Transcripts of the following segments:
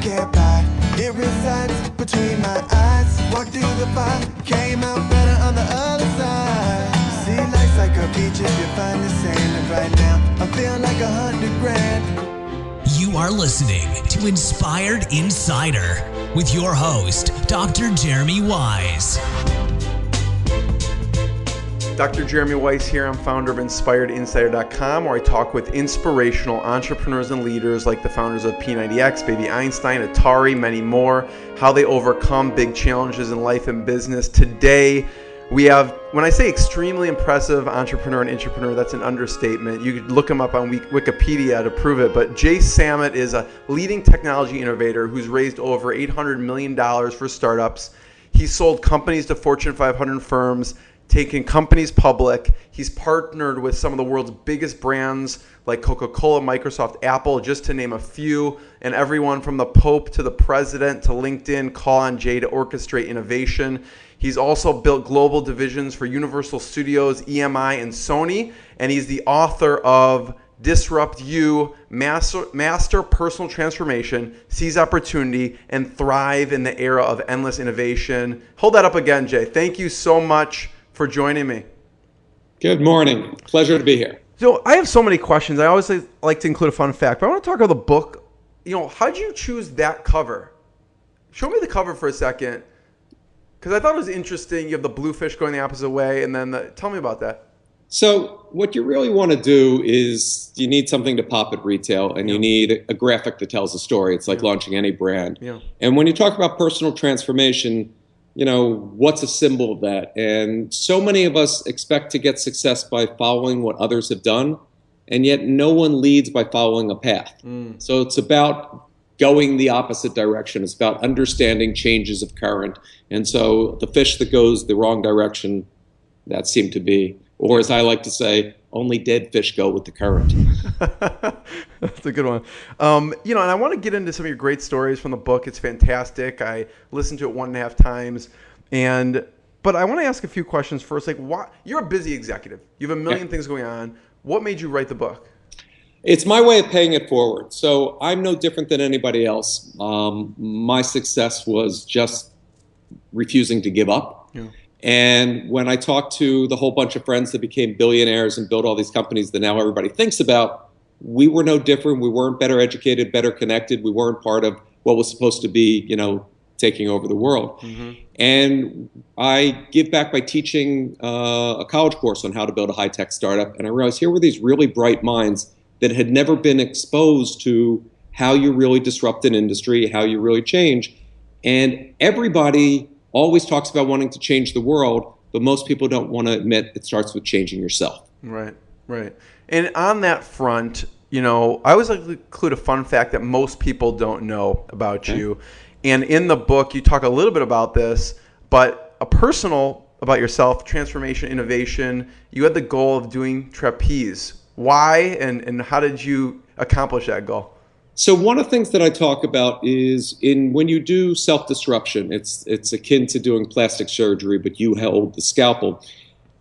can't buy. It resides between my eyes. Walked through the fire, came out better on the other side. See, life's like a beach if you find the sand. And right now, I feel like 100 grand. You are listening to Inspired Insider with your host, Dr. Jeremy Wise. Dr. Jeremy Weiss here. I'm founder of InspiredInsider.com, where I talk with inspirational entrepreneurs and leaders like the founders of P90X, Baby Einstein, Atari, many more, how they overcome big challenges in life and business. Today, we have, when I say extremely impressive entrepreneur and intrapreneur, that's an understatement. You could look him up on Wikipedia to prove it, but Jay Samit is a leading technology innovator who's raised over $800 million for startups. He's sold companies to Fortune 500 firms, taking companies public. He's partnered with some of the world's biggest brands like Coca Cola, Microsoft, Apple, just to name a few, and everyone from the Pope to the President to LinkedIn call on Jay to orchestrate innovation. He's also built global divisions for Universal Studios, EMI, and Sony, and he's the author of Disrupt You, Master Personal Transformation, Seize Opportunity, and Thrive in the Era of Endless Innovation. Hold that up again, Jay. Thank you so much for joining me. Good morning. Pleasure to be here. So I have so many questions. I always like to include a fun fact, but I want to talk about the book. How'd you choose that cover? Show me the cover for a second, because I thought it was interesting. You have the blue fish going the opposite way, and then tell me about that. So what you really want to do is you need something to pop at retail, and you need a graphic that tells a story. It's like launching any brand. Yeah. And when you talk about personal transformation, what's a symbol of that? And so many of us expect to get success by following what others have done, and yet no one leads by following a path. So it's about going the opposite direction. It's about understanding changes of current. And so the fish that goes the wrong direction, that seemed to be, or as I like to say, only dead fish go with the current. That's a good one. And I want to get into some of your great stories from the book. It's fantastic. I listened to it 1.5 times. But I want to ask a few questions first. Like, why, you're a busy executive. You have a million things going on. What made you write the book? It's my way of paying it forward. So I'm no different than anybody else. My success was just refusing to give up. Yeah. And when I talked to the whole bunch of friends that became billionaires and built all these companies that now everybody thinks about, we were no different. We weren't better educated, better connected. We weren't part of what was supposed to be, taking over the world. Mm-hmm. And I give back by teaching a college course on how to build a high-tech startup. And I realized here were these really bright minds that had never been exposed to how you really disrupt an industry, how you really change. And everybody always talks about wanting to change the world, but most people don't want to admit it starts with changing yourself. Right. And on that front, I always like to include a fun fact that most people don't know about you. And in the book, you talk a little bit about this, but a personal about yourself, transformation, innovation. You had the goal of doing trapeze. Why and how did you accomplish that goal? So one of the things that I talk about is when you do self-disruption, it's akin to doing plastic surgery, but you hold the scalpel.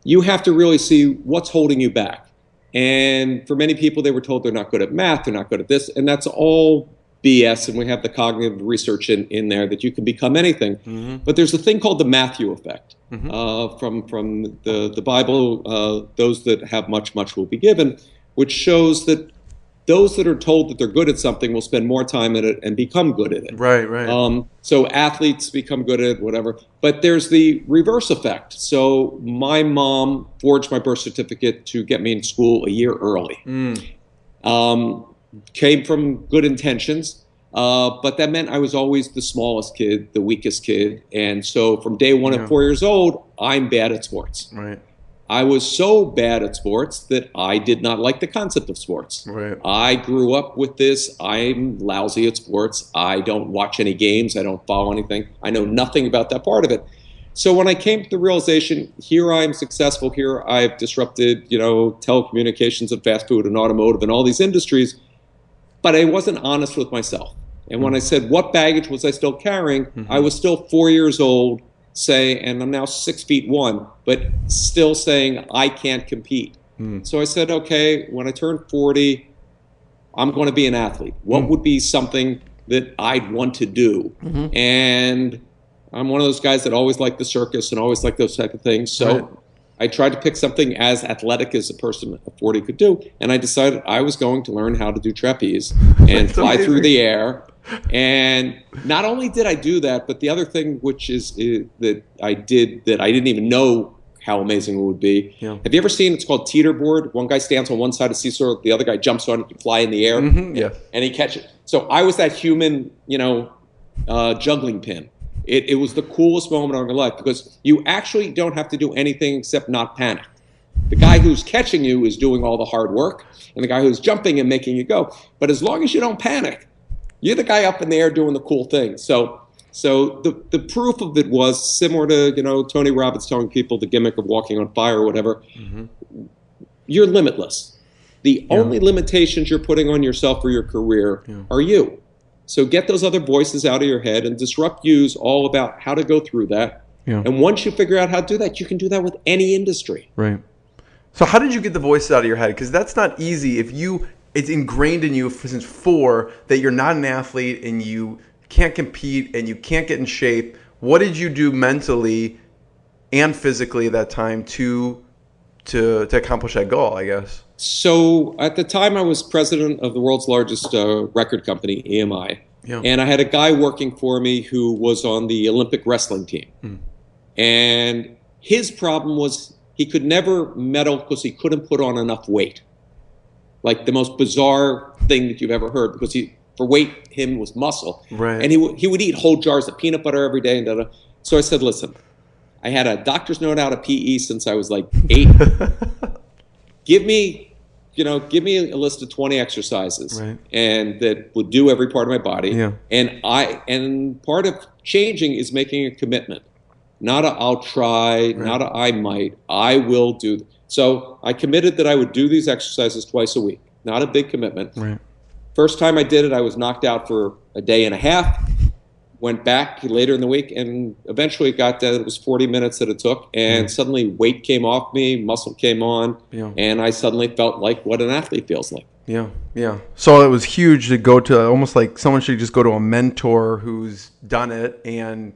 You have to really see what's holding you back. And for many people, they were told they're not good at math, they're not good at this, and that's all BS. And we have the cognitive research in there that you can become anything. Mm-hmm. But there's a thing called the Matthew effect. Mm-hmm. From the Bible, those that have much will be given, which shows that those that are told that they're good at something will spend more time at it and become good at it. Right. So athletes become good at it, whatever. But there's the reverse effect. So my mom forged my birth certificate to get me in school a year early. Came from good intentions, but that meant I was always the smallest kid, the weakest kid. And so from day one at 4 years old, I'm bad at sports. Right. I was so bad at sports that I did not like the concept of sports. Right. I grew up with this. I'm lousy at sports. I don't watch any games. I don't follow anything. I know nothing about that part of it. So when I came to the realization, here I'm successful, here I've disrupted, telecommunications and fast food and automotive and all these industries, but I wasn't honest with myself. And when I said, what baggage was I still carrying? Mm-hmm. I was still 4 years old, and I'm now 6'1", but still saying I can't compete. So I said, okay, when I turn 40, I'm going to be an athlete. What would be something that I'd want to do. And I'm one of those guys that always liked the circus and always liked those type of things. So I tried to pick something as athletic as a person of 40 could do. And I decided I was going to learn how to do trapeze and fly through the air. And not only did I do that, but the other thing, which is that I did that I didn't even know how amazing it would be. Yeah. Have you ever seen, it's called teeterboard? One guy stands on one side of the seesaw, the other guy jumps on it, you fly in the air, and he catches it. So I was that human, juggling pin. It was the coolest moment of my life because you actually don't have to do anything except not panic. The guy who's catching you is doing all the hard work, and the guy who's jumping and making you go. But as long as you don't panic, you're the guy up in the air doing the cool thing. So the proof of it was similar to, Tony Robbins telling people the gimmick of walking on fire or whatever. You're limitless. The only limitations you're putting on yourself or your career are you. So get those other voices out of your head, and Disrupt You is all about how to go through that. And once you figure out how to do that, you can do that with any industry. Right. So how did you get the voices out of your head? Because that's not easy. It's ingrained in you since 4 that you're not an athlete and you can't compete and you can't get in shape. What did you do mentally and physically at that time to accomplish that goal, I guess? So at the time I was president of the world's largest record company, EMI. And I had a guy working for me who was on the Olympic wrestling team. And his problem was he could never medal because he couldn't put on enough weight. Like the most bizarre thing that you've ever heard, because for weight, him was muscle. Right. And he would eat whole jars of peanut butter every day. And so I said, listen, I had a doctor's note out of PE since I was like 8. Give me a list of 20 exercises and that would do every part of my body. And part of changing is making a commitment. Not a I'll try, not a I might. I will do. So I committed that I would do these exercises twice a week. Not a big commitment. First time I did it, I was knocked out for a day and a half. Went back later in the week, and eventually got that it was 40 minutes that it took, and suddenly weight came off me, muscle came on, and I suddenly felt like what an athlete feels like. So it was huge to go to, almost like someone should just go to a mentor who's done it and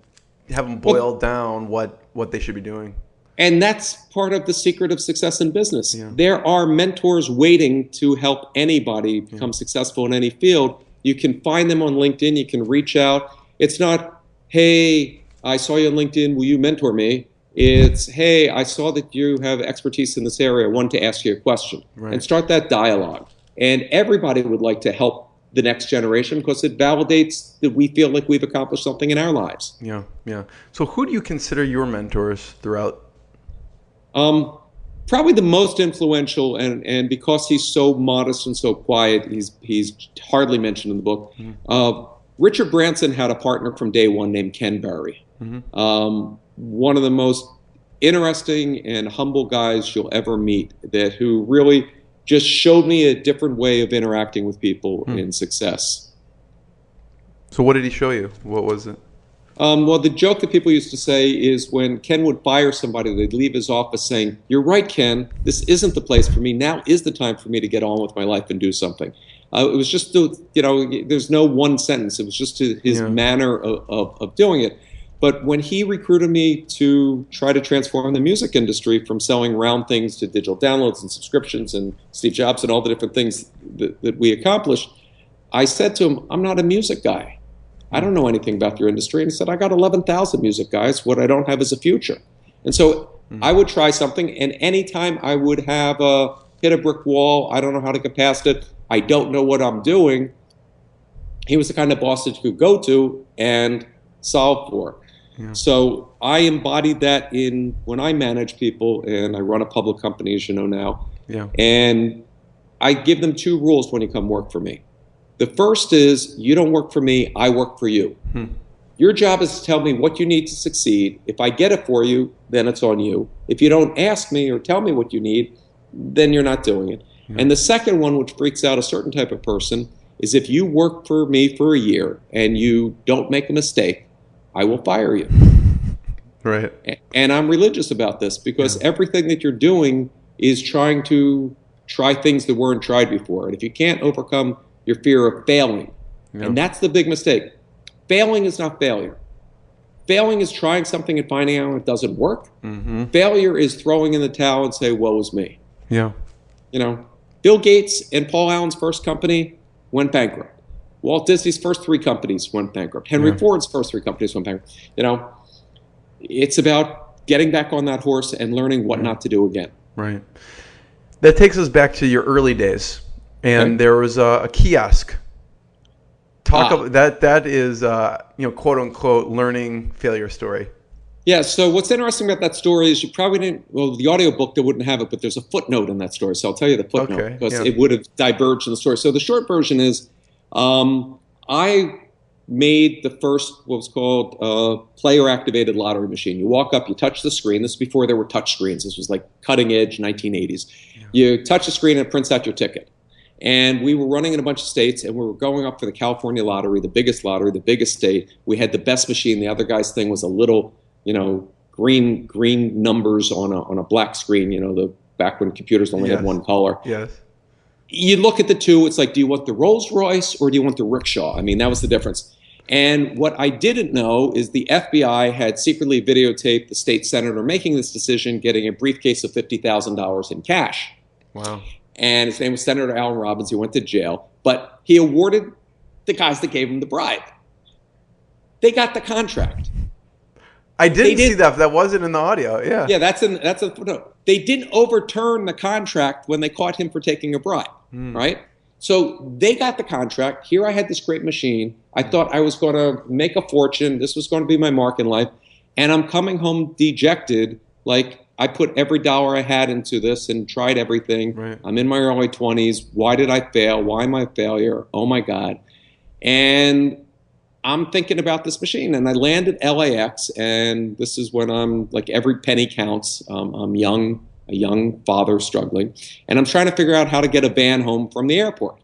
have them boil down what they should be doing. And that's part of the secret of success in business. There are mentors waiting to help anybody become successful in any field. You can find them on LinkedIn. You can reach out. It's not, hey, I saw you on LinkedIn. Will you mentor me? It's, hey, I saw that you have expertise in this area. I wanted to ask you a question. And start that dialogue. And everybody would like to help the next generation because it validates that we feel like we've accomplished something in our lives. So who do you consider your mentors throughout? Probably the most influential, and because he's so modest and so quiet, he's hardly mentioned in the book. Richard Branson had a partner from day one named Ken Berry. One of the most interesting and humble guys you'll ever meet, who really just showed me a different way of interacting with people in success. So what did he show you? What was it? Well, the joke that people used to say is when Ken would fire somebody, they'd leave his office saying, "You're right, Ken, this isn't the place for me. Now is the time for me to get on with my life and do something." It was just, there's no one sentence. It was just his manner of doing it. But when he recruited me to try to transform the music industry from selling round things to digital downloads and subscriptions and Steve Jobs and all the different things that we accomplished, I said to him, I'm not a music guy. I don't know anything about your industry. And he said, I got 11,000 music guys. What I don't have is a future. And so I would try something, and anytime I would have hit a brick wall, I don't know how to get past it, I don't know what I'm doing, he was the kind of boss that you could go to and solve for. So I embodied that when I manage people, and I run a public company, as you know now. And I give them 2 rules when you come work for me. The first is, you don't work for me, I work for you. Your job is to tell me what you need to succeed. If I get it for you, then it's on you. If you don't ask me or tell me what you need, then you're not doing it. And the second one, which freaks out a certain type of person, is if you work for me for a year and you don't make a mistake, I will fire you. And I'm religious about this because everything that you're doing is trying to try things that weren't tried before. And if you can't overcome your fear of failing, And that's the big mistake. Failing is not failure. Failing is trying something and finding out it doesn't work. Failure is throwing in the towel and say, woe is me. Yeah. You know, Bill Gates and Paul Allen's first company went bankrupt. Walt Disney's first 3 companies went bankrupt. Henry Ford's first 3 companies went bankrupt. You know, it's about getting back on that horse and learning what not to do again. Right. That takes us back to your early days. And there was a kiosk. Talk about that. That is, quote unquote, learning failure story. Yeah. So what's interesting about that story is you probably didn't. Well, the audiobook they wouldn't have it, but there's a footnote in that story. So I'll tell you the footnote because it would have diverged in the story. So the short version is, I made the first what was called player activated lottery machine. You walk up, you touch the screen. This is before there were touch screens. This was like cutting edge 1980s. Yeah. You touch the screen and it prints out your ticket. And we were running in a bunch of states, and we were going up for the California lottery, the biggest state. We had the best machine. The other guy's thing was a little, green numbers on a black screen. The back when computers only had one color. Yes. You look at the two. It's like, do you want the Rolls Royce or do you want the rickshaw? I mean, that was the difference. And what I didn't know is the FBI had secretly videotaped the state senator making this decision, getting a briefcase of $50,000 in cash. Wow. And his name was Senator Alan Robbins. He went to jail, but he awarded the guys that gave him the bribe. They got the contract. I didn't see that. That wasn't in the audio. Yeah. Yeah, that's a footnote. They didn't overturn the contract when they caught him for taking a bribe, right? So they got the contract. Here I had this great machine. I thought I was going to make a fortune. This was going to be my mark in life. And I'm coming home dejected, like, I put every dollar I had into this and tried everything. Right. I'm in my early 20s. Why did I fail? Why am I a failure? Oh, my God. And I'm thinking about this machine. And I land at LAX, and this is when I'm like every penny counts. I'm young, a young father struggling. And I'm trying to figure out how to get a van home from the airport.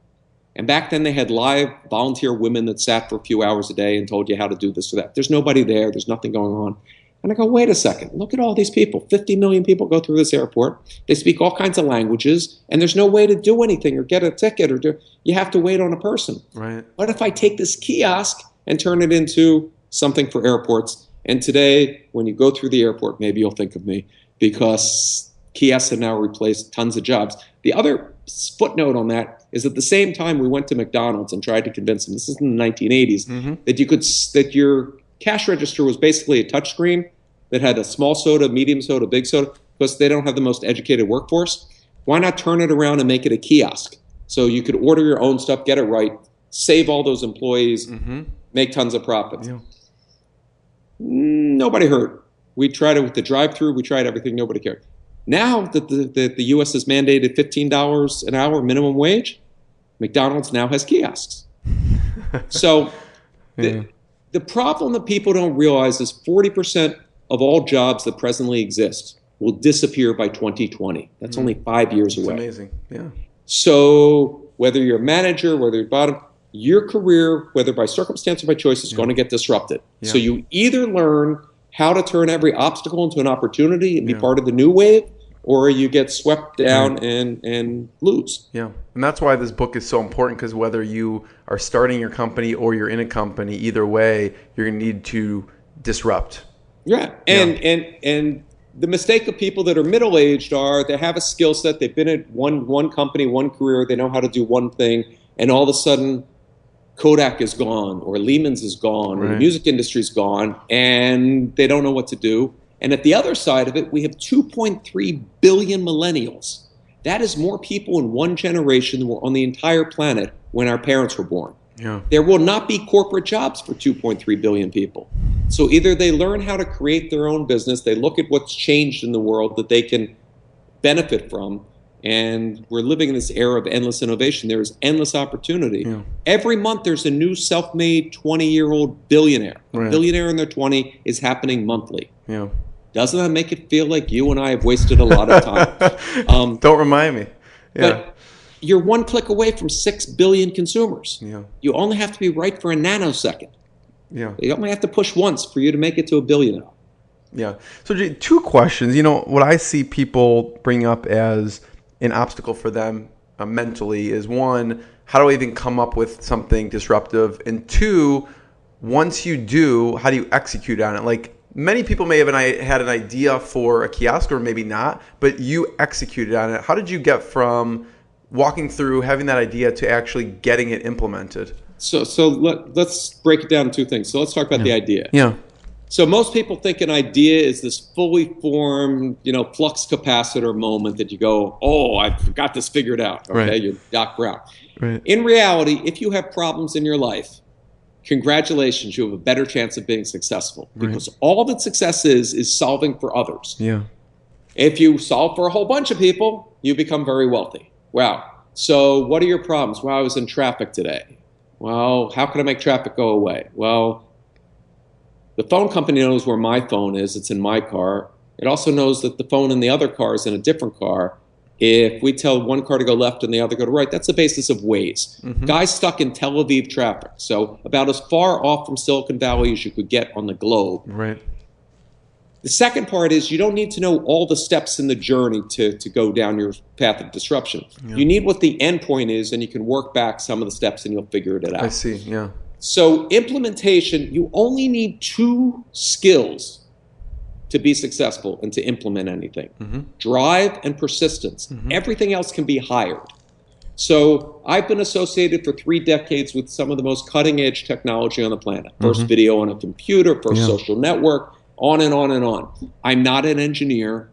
And back then they had live volunteer women that sat for a few hours a day and told you how to do this or that. There's nobody there. There's nothing going on. And I go, wait a second, look at all these people. 50 million people go through this airport. They speak all kinds of languages, and there's no way to do anything or get a ticket you have to wait on a person. Right. What if I take this kiosk and turn it into something for airports? And today, when you go through the airport, maybe you'll think of me, because kiosks have now replaced tons of jobs. The other footnote on that is at the same time we went to McDonald's and tried to convince them, this is in the 1980s, that your cash register was basically a touch screen that had a small soda, medium soda, big soda, because they don't have the most educated workforce. Why not turn it around and make it a kiosk? So you could order your own stuff, get it right, save all those employees, make tons of profits. Yeah. Nobody heard. We tried it with the drive-through. We tried everything. Nobody cared. Now that the U.S. has mandated $15 an hour minimum wage, McDonald's now has kiosks. So the problem that people don't realize is 40% of all jobs that presently exist will disappear by 2020. That's only 5 years away. That's amazing. Yeah. So whether you're a manager, whether you're bottom, your career, whether by circumstance or by choice, is going to get disrupted. Yeah. So you either learn how to turn every obstacle into an opportunity and be part of the new wave, or you get swept down and lose. Yeah. And that's why this book is so important, because whether you are starting your company or you're in a company, either way, you're going to need to disrupt. Yeah. And the mistake of people that are middle-aged are they have a skill set. They've been at one company, one career. They know how to do one thing. And all of a sudden, Kodak is gone, or Lehman's is gone, or the music industry is gone, and they don't know what to do. And at the other side of it, we have 2.3 billion millennials. That is more people in one generation than were on the entire planet when our parents were born. Yeah. There will not be corporate jobs for 2.3 billion people. So either they learn how to create their own business, they look at what's changed in the world that they can benefit from, and we're living in this era of endless innovation. There is endless opportunity. Yeah. Every month there's a new self-made 20-year-old billionaire. A billionaire in their 20s is happening monthly. Yeah. Doesn't that make it feel like you and I have wasted a lot of time? Don't remind me. Yeah. But you're one click away from 6 billion consumers. Yeah. You only have to be right for a nanosecond. Yeah. You only have to push once for you to make it to a billion. Yeah. So two questions. What I see people bring up as an obstacle for them mentally is, one, how do I even come up with something disruptive? And two, once you do, how do you execute on it? Like, many people may have had an idea for a kiosk, or maybe not, but you executed on it. How did you get from walking through having that idea to actually getting it implemented? So let's break it down in two things. So let's talk about the idea. Yeah. So most people think an idea is this fully formed, flux capacitor moment that you go, oh, I've got this figured out. Okay, Right. You're Doc Brown. Right. In reality, if you have problems in your life, congratulations, you have a better chance of being successful, because all that success is solving for others. Yeah. If you solve for a whole bunch of people, you become very wealthy. Wow. So what are your problems? Well, I was in traffic today. Well, how can I make traffic go away? Well, the phone company knows where my phone is. It's in my car. It also knows that the phone in the other car is in a different car. If we tell one car to go left and the other go to right, that's the basis of Waze. Guys stuck in Tel Aviv traffic, so about as far off from Silicon Valley as you could get on the globe. Right. The second part is you don't need to know all the steps in the journey to go down your path of disruption. Yeah. You need what the end point is, and you can work back some of the steps and you'll figure it out. I see, yeah. So implementation, you only need 2 skills to be successful and to implement anything. Drive and persistence. Everything else can be hired. So I've been associated for 3 decades with some of the most cutting edge technology on the planet. First video on a computer, first social network, on and on and on. I'm not an engineer.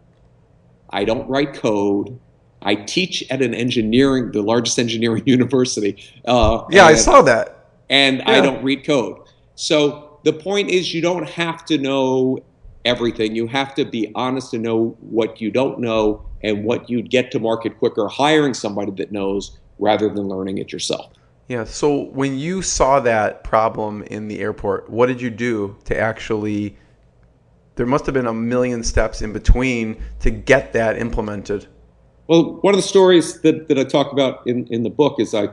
I don't write code. I teach at the largest engineering university. I saw that. And I don't read code. So the point is, you don't have to know everything. You have to be honest and know what you don't know and what you'd get to market quicker hiring somebody that knows rather than learning it yourself. Yeah. So when you saw that problem in the airport, what did you do to actually, there must have been a million steps in between to get that implemented. Well, one of the stories that I talk about in the book is I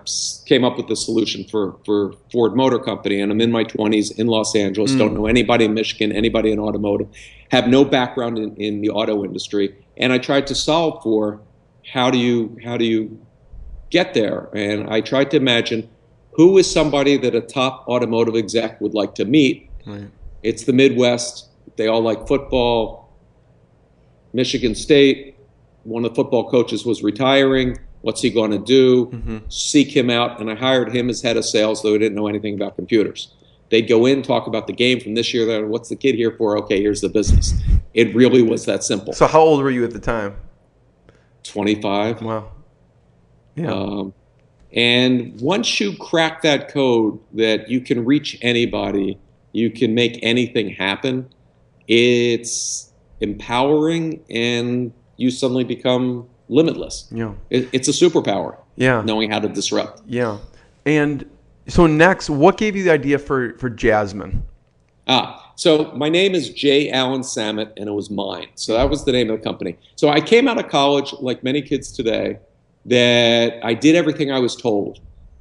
came up with a solution for Ford Motor Company, and I'm in my 20s in Los Angeles, don't know anybody in Michigan, anybody in automotive, have no background in the auto industry, and I tried to solve for how do you get there, and I tried to imagine who is somebody that a top automotive exec would like to meet. Right. It's the Midwest. They all like football. Michigan State. One of the football coaches was retiring. What's he going to do? Seek him out. And I hired him as head of sales, though he didn't know anything about computers. They'd go in, talk about the game from this year. What's the kid here for? Okay, here's the business. It really was that simple. So how old were you at the time? 25. Wow. Yeah. And once you crack that code that you can reach anybody, you can make anything happen, it's empowering, and you suddenly become limitless. Yeah. It's a superpower. Yeah. Knowing how to disrupt. Yeah. And so next, what gave you the idea for Jasmine? So my name is Jay Allen Samit, and it was mine. So that was the name of the company. So I came out of college, like many kids today, that I did everything I was told.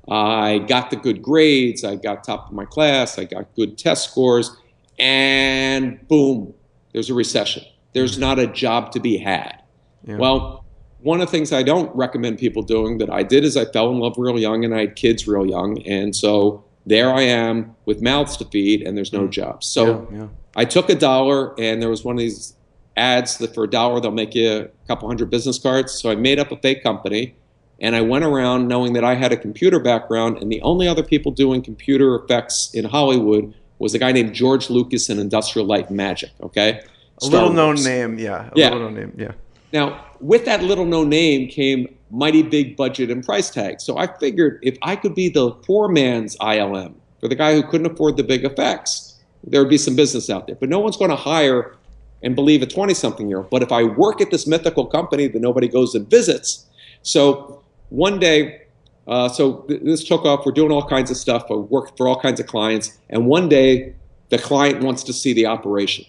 I got the good grades. I got top of my class. I got good test scores. And boom, there's a recession. There's not a job to be had. Yeah. Well, one of the things I don't recommend people doing that I did is I fell in love real young, and I had kids real young. And so there I am with mouths to feed, and there's no jobs. So I took $1, and there was one of these ads that for $1 they'll make you a couple hundred business cards. So I made up a fake company, and I went around knowing that I had a computer background, and the only other people doing computer effects in Hollywood was a guy named George Lucas and Industrial Light and Magic. Okay, a little known name, little known name, yeah. Now, with that little known name came mighty big budget and price tag. So I figured if I could be the poor man's ILM for the guy who couldn't afford the big effects, there would be some business out there. But no one's going to hire and believe a 20-something-year-old. But if I work at this mythical company that nobody goes and visits, so one day, this took off. We're doing all kinds of stuff. I worked for all kinds of clients. And one day, the client wants to see the operation.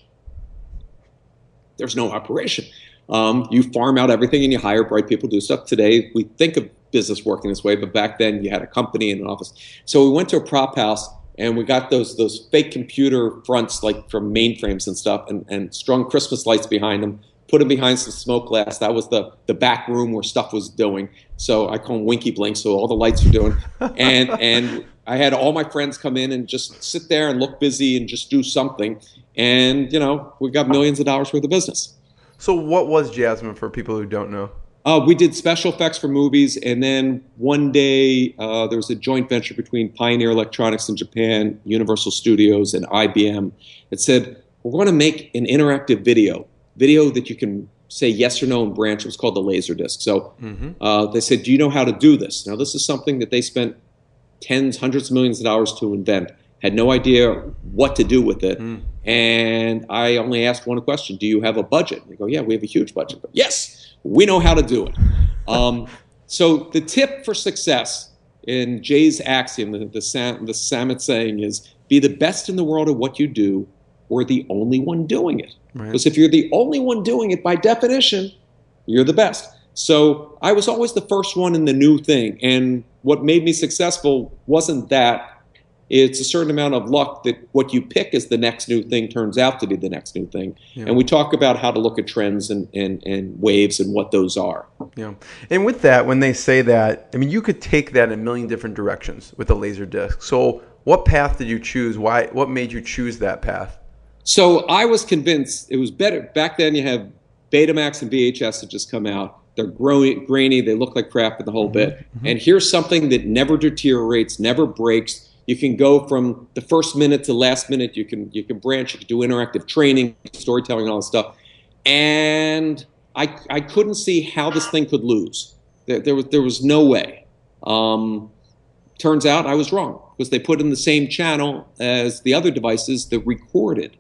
There's no operation. You farm out everything and you hire bright people to do stuff. Today, we think of business working this way, but back then you had a company and an office. So we went to a prop house and we got those fake computer fronts like from mainframes and stuff and strung Christmas lights behind them, put him behind some smoke glass. That was the back room where stuff was doing. So I call them Winky Blink, so all the lights are doing. And I had all my friends come in and just sit there and look busy and just do something. And, we got millions of dollars worth of business. So what was Jasmine for people who don't know? We did special effects for movies, and then one day there was a joint venture between Pioneer Electronics in Japan, Universal Studios, and IBM. It said, we're going to make an interactive video that you can say yes or no and branch. It was called the Laserdisc. So they said, do you know how to do this? Now, this is something that they spent tens, hundreds of millions of dollars to invent. Had no idea what to do with it. And I only asked one question, do you have a budget? They go, yeah, we have a huge budget. But yes, we know how to do it. So the tip for success in Jay's axiom, the Samit saying is, be the best in the world at what you do or the only one doing it. Because if you're the only one doing it, by definition, you're the best. So I was always the first one in the new thing. And what made me successful wasn't that. It's a certain amount of luck that what you pick as the next new thing turns out to be the next new thing. Yeah. And we talk about how to look at trends and waves and what those are. Yeah. And with that, when they say that, I mean, you could take that in a million different directions with a laser disc. So what path did you choose? What made you choose that path? So I was convinced it was better. Back then you have Betamax and VHS had just come out. They're grainy, they look like crap in the whole bit. And here's something that never deteriorates, never breaks. You can go from the first minute to last minute. You can branch. You can do interactive training, storytelling, and all this stuff. And I couldn't see how this thing could lose. There was no way. Turns out I was wrong because they put in the same channel as the other devices that recorded,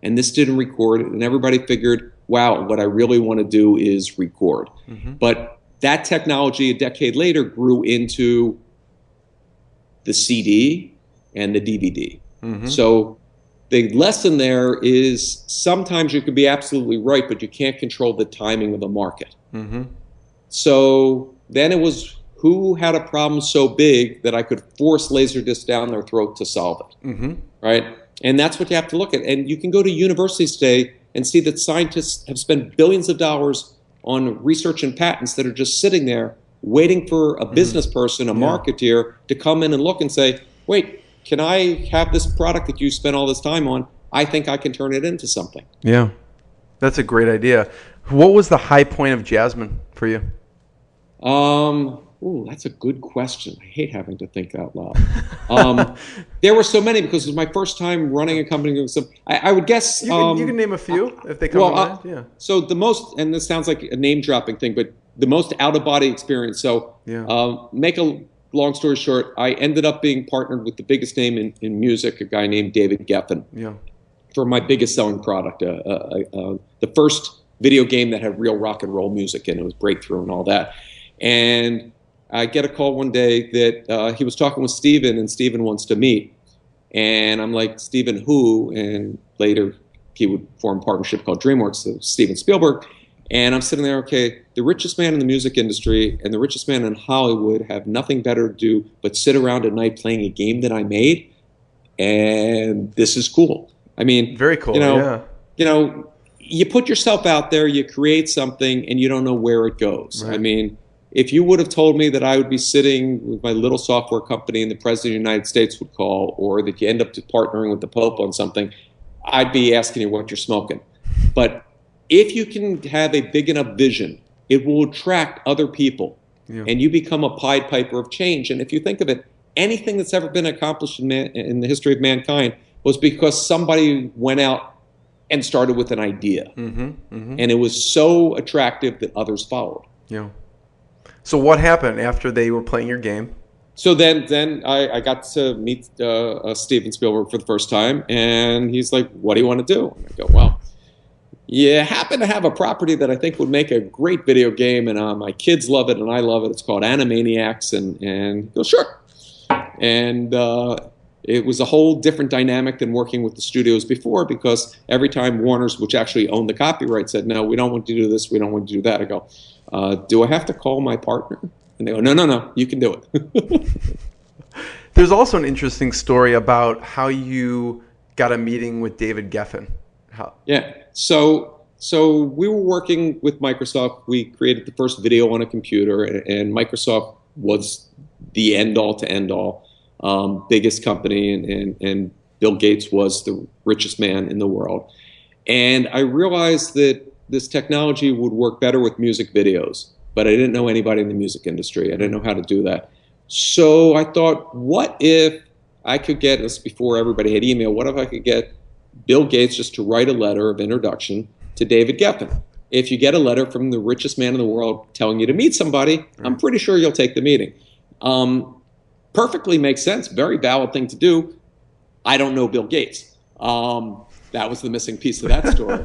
and this didn't record. And everybody figured, wow, what I really want to do is record. But that technology a decade later grew into the CD and the DVD. So the lesson there is sometimes you could be absolutely right, but you can't control the timing of the market. So then it was who had a problem so big that I could force Laserdisc down their throat to solve it, right? And that's what you have to look at. And you can go to universities today and see that scientists have spent billions of dollars on research and patents that are just sitting there waiting for a business person, a marketeer, to come in and look and say, wait, can I have this product that you spent all this time on? I think I can turn it into something. Yeah, that's a great idea. What was the high point of Jasmine for you? That's a good question. I hate having to think out loud. There were so many because it was my first time running a company. So I would guess... You can name a few if they come to mind. Yeah. So the most, and this sounds like a name-dropping thing, but the most out-of-body experience. So make a long story short, I ended up being partnered with the biggest name in music, a guy named David Geffen, for my biggest selling product, the first video game that had real rock and roll music in it. It was Breakthrough and all that. And I get a call one day that he was talking with Steven, and Steven wants to meet. And I'm like, Steven who? And later he would form a partnership called DreamWorks, so Steven Spielberg. And I'm sitting there, okay, the richest man in the music industry and the richest man in Hollywood have nothing better to do but sit around at night playing a game that I made, and this is cool. I mean, very cool. You put yourself out there, you create something, and you don't know where it goes. Right. I mean, if you would have told me that I would be sitting with my little software company and the President of the United States would call, or that you end up partnering with the Pope on something, I'd be asking you what you're smoking. But if you can have a big enough vision, it will attract other people, and you become a Pied Piper of change. And if you think of it, anything that's ever been accomplished in the history of mankind was because somebody went out and started with an idea. And it was so attractive that others followed. Yeah. So what happened after they were playing your game? So then I got to meet Steven Spielberg for the first time, and he's like, what do you want to do? And I go, well, you happen to have a property that I think would make a great video game, and my kids love it and I love it. It's called Animaniacs, and he goes, sure. And it was a whole different dynamic than working with the studios before, because every time Warner's, which actually owned the copyright, said, no, we don't want to do this, we don't want to do that, I go, do I have to call my partner? And they go, no, you can do it. There's also an interesting story about how you got a meeting with David Geffen. Yeah. So So we were working with Microsoft. We created the first video on a computer, and Microsoft was the end-all to end-all, biggest company, and Bill Gates was the richest man in the world. And I realized that this technology would work better with music videos, but I didn't know anybody in the music industry. I didn't know how to do that. So I thought, what if I could get, this before everybody had email, what if I could get Bill Gates just to write a letter of introduction to David Geffen? If you get a letter from the richest man in the world telling you to meet somebody, I'm pretty sure you'll take the meeting. Perfectly makes sense. Very valid thing to do. I don't know Bill Gates. That was the missing piece of that story.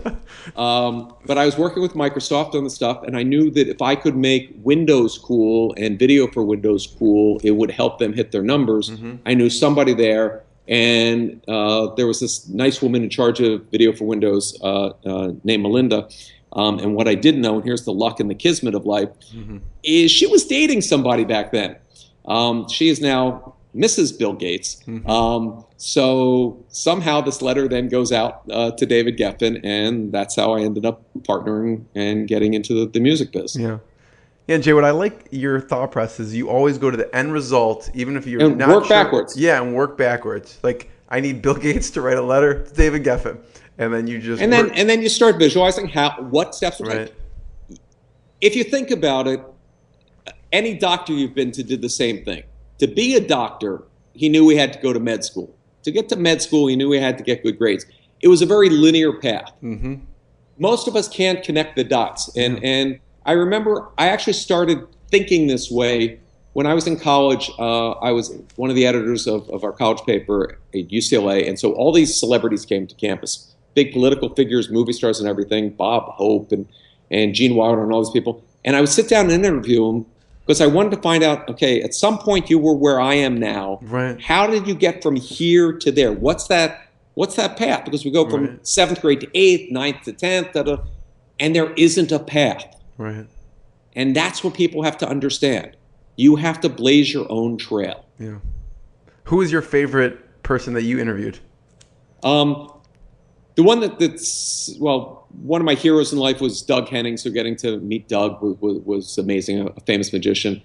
But I was working with Microsoft on the stuff, and I knew that if I could make Windows cool and video for Windows cool, it would help them hit their numbers. I knew somebody there, and there was this nice woman in charge of video for Windows named Melinda. And what I didn't know, and here's the luck and the kismet of life, is she was dating somebody back then. She is now Mrs. Bill Gates. So somehow this letter then goes out to David Geffen, and that's how I ended up partnering and getting into the music biz. Yeah. Yeah, Jay, what I like your thought process is you always go to the end result, even if you're and not work sure. backwards. Yeah, and work backwards. Like, I need Bill Gates to write a letter to David Geffen, and then you just and then you start visualizing what steps will right. take. If you think about it, any doctor you've been to did the same thing. To be a doctor, he knew he had to go to med school. To get to med school, he knew he had to get good grades. It was a very linear path. Most of us can't connect the dots. And I remember I actually started thinking this way when I was in college. I was one of the editors of our college paper at UCLA. And so all these celebrities came to campus. Big political figures, movie stars and everything, Bob Hope and Gene Wilder and all these people. And I would sit down and interview them, because I wanted to find out, okay, at some point you were where I am now. Right. How did you get from here to there? What's that path? Because we go from 7th grade to 8th, 9th to 10th, and there isn't a path. Right. And that's what people have to understand. You have to blaze your own trail. Yeah. Who is your favorite person that you interviewed? The one that's one of my heroes in life was Doug Henning. So getting to meet Doug was amazing, a famous magician.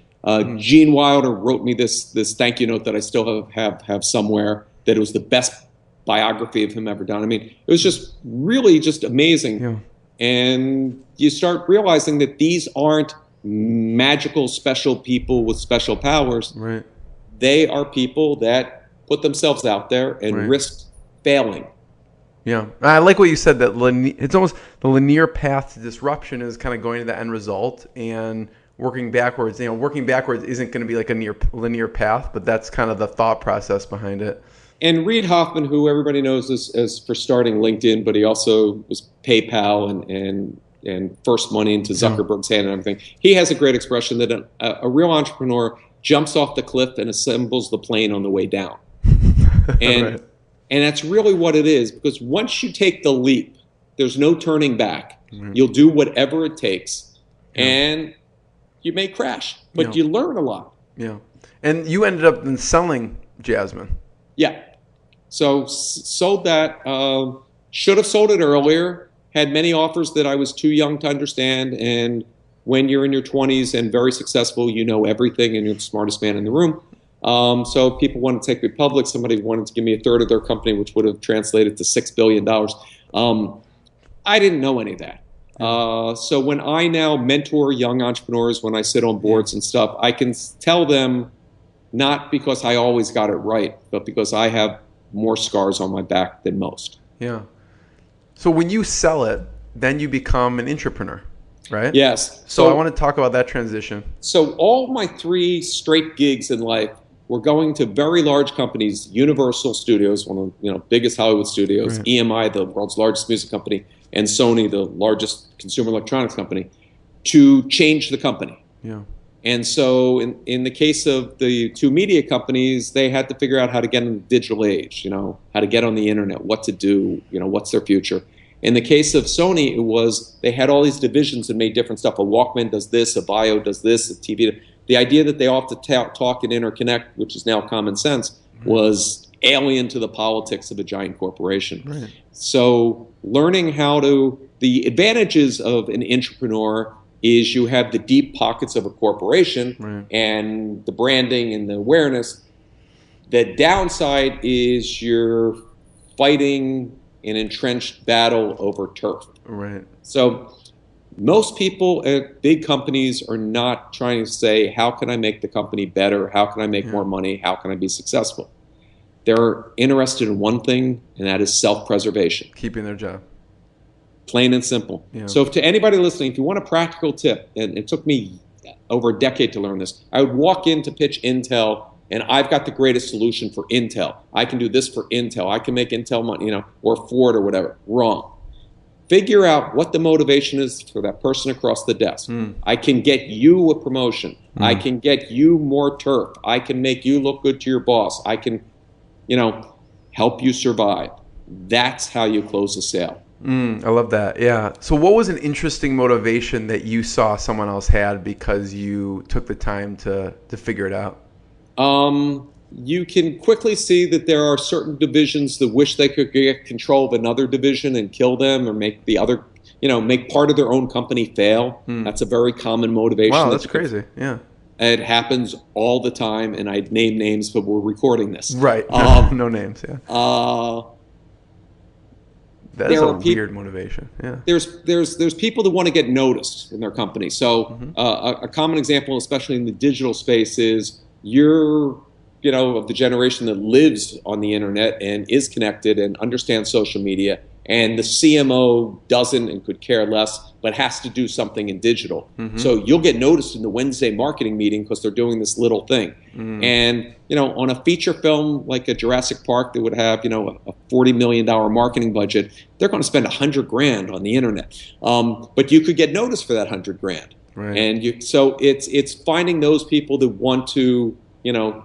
Gene Wilder wrote me this thank you note that I still have somewhere, that it was the best biography of him ever done. I mean, it was just really just amazing. Yeah. And you start realizing that these aren't magical, special people with special powers. Right. They are people that put themselves out there and risk failing. Yeah, I like what you said, that it's almost the linear path to disruption is kind of going to the end result, and working backwards. You know, working backwards isn't going to be like a linear path, but that's kind of the thought process behind it. And Reid Hoffman, who everybody knows as for starting LinkedIn, but he also was PayPal and first money into Zuckerberg's hand and everything. He has a great expression that a real entrepreneur jumps off the cliff and assembles the plane on the way down. And And that's really what it is, because once you take the leap, there's no turning back. You'll do whatever it takes, and you may crash, but you learn a lot. Yeah. And you ended up in selling Jasmine. Yeah. So sold that. Should have sold it earlier. Had many offers that I was too young to understand. And when you're in your 20s and very successful, you know everything and you're the smartest man in the room. So people wanted to take me public. Somebody wanted to give me a third of their company, which would have translated to $6 billion. I didn't know any of that. So when I now mentor young entrepreneurs, when I sit on boards and stuff, I can tell them, not because I always got it right, but because I have more scars on my back than most. Yeah. So when you sell it, then you become an entrepreneur, right? Yes. So I want to talk about that transition. So all my 3 straight gigs in life were going to very large companies: Universal Studios, one of the biggest Hollywood studios, EMI, the world's largest music company, and Sony, the largest consumer electronics company, to change the company. Yeah. And so in the case of the 2 media companies, they had to figure out how to get in the digital age, how to get on the internet, what to do, what's their future. In the case of Sony, it was they had all these divisions and made different stuff. A Walkman does this, a Bio does this, a TV. The idea that they all have to talk and interconnect, which is now common sense, was alien to the politics of a giant corporation. Right. So learning the advantages of an entrepreneur is you have the deep pockets of a corporation, right, and the branding and the awareness. The downside is you're fighting an entrenched battle over turf. right. So most people at big companies are not trying to say, how can I make the company better? How can I make more money? How can I be successful? They're interested in one thing, and that is self-preservation. Keeping their job. Plain and simple. Yeah. So to anybody listening, if you want a practical tip, and it took me over a decade to learn this, I would walk in to pitch Intel, and I've got the greatest solution for Intel. I can do this for Intel. I can make Intel money, or Ford or whatever. Wrong. Figure out what the motivation is for that person across the desk. I can get you a promotion. I can get you more turf. I can make you look good to your boss. I can, help you survive. That's how you close a sale. I love that. Yeah. So what was an interesting motivation that you saw someone else had because you took the time to figure it out? You can quickly see that there are certain divisions that wish they could get control of another division and kill them, or make the other, make part of their own company fail. That's a very common motivation. Wow, that's crazy. Yeah. It happens all the time, and I'd name names, but we're recording this. Right. No names. Yeah. That is a weird motivation. Yeah. There's people that want to get noticed in their company. So a common example, especially in the digital space, is you're of the generation that lives on the internet and is connected and understands social media, and the CMO doesn't and could care less, but has to do something in digital. So you'll get noticed in the Wednesday marketing meeting because they're doing this little thing. And on a feature film like a Jurassic Park that would have a $40 million marketing budget, they're going to spend $100,000 on the internet. But you could get noticed for that $100,000. Right. And so it's finding those people that want to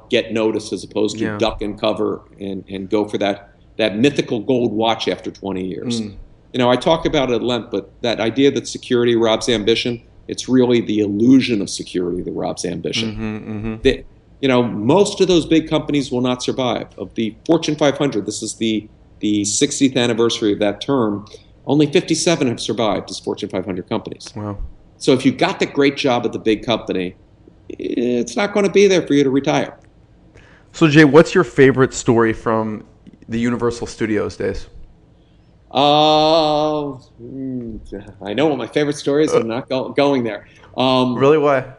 get noticed as opposed to duck and cover and go for that mythical gold watch after 20 years. I talk about it at length, but that idea that security robs ambition, it's really the illusion of security that robs ambition. That, most of those big companies will not survive. Of the Fortune 500, this is the 60th anniversary of that term, only 57 have survived as Fortune 500 companies. Wow. So if you got the great job at the big company, it's not going to be there for you to retire. So Jay, what's your favorite story from the Universal Studios days? I know what my favorite story is. I'm not going there. Really? Why?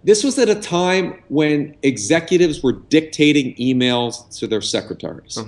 This was at a time when executives were dictating emails to their secretaries.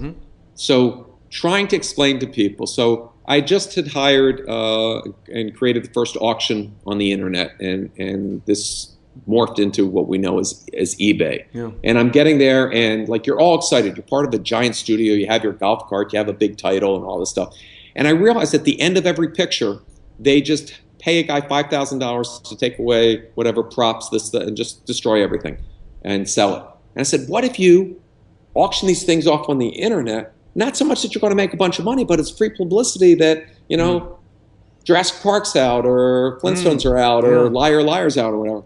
So trying to explain to people. So I just had hired and created the first auction on the internet, and this morphed into what we know as eBay. Yeah. And I'm getting there, and you're all excited. You're part of a giant studio. You have your golf cart. You have a big title and all this stuff. And I realized at the end of every picture, they just pay a guy $5,000 to take away whatever props, and just destroy everything and sell it. And I said, what if you auction these things off on the internet? Not so much that you're going to make a bunch of money, but it's free publicity that, Jurassic Park's out, or Flintstones are out, or Liar's out, or whatever.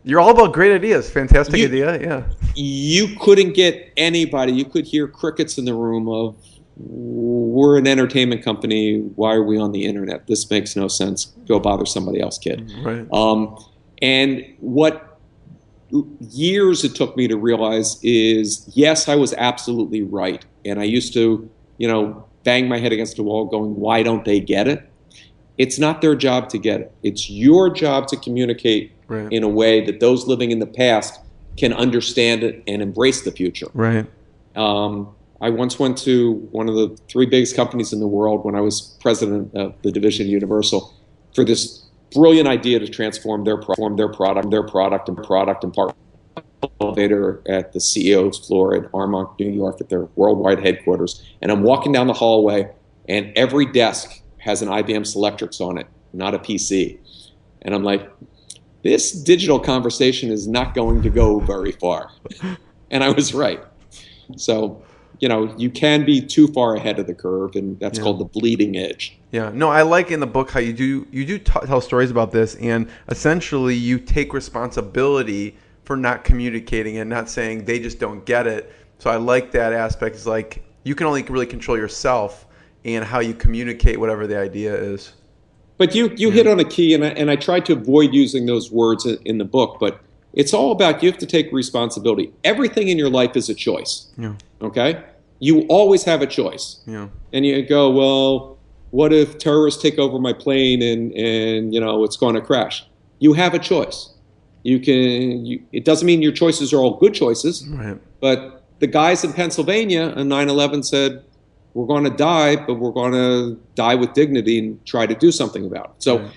You're all about great ideas. Fantastic idea. Yeah. You couldn't get anybody. You could hear crickets in the room of, we're an entertainment company. Why are we on the internet? This makes no sense. Go bother somebody else, kid. Right. And what years it took me to realize is, yes, I was absolutely right. And I used to, bang my head against the wall going, why don't they get it? It's not their job to get it. It's your job to communicate in a way that those living in the past can understand it and embrace the future. Right. I once went to one of the three biggest companies in the world when I was president of the division of Universal for this brilliant idea to transform their product and part elevator at the CEO's floor in Armonk, New York, at their worldwide headquarters. And I'm walking down the hallway, and every desk has an IBM Selectrix on it, not a PC. And I'm like, this digital conversation is not going to go very far. And I was right. So, you can be too far ahead of the curve, and that's called the bleeding edge. Yeah. No, I like in the book how you do tell stories about this, and essentially you take responsibility for not communicating and not saying they just don't get it. So I like that aspect. It's like you can only really control yourself and how you communicate whatever the idea is. But you hit on a key, and I tried to avoid using those words in the book, but it's all about you have to take responsibility. Everything in your life is a choice. Yeah. Okay? You always have a choice. Yeah. And you go, well, what if terrorists take over my plane and it's going to crash? You have a choice. It doesn't mean your choices are all good choices. Right. But the guys in Pennsylvania on 9/11 said, we're going to die, but we're going to die with dignity and try to do something about it. So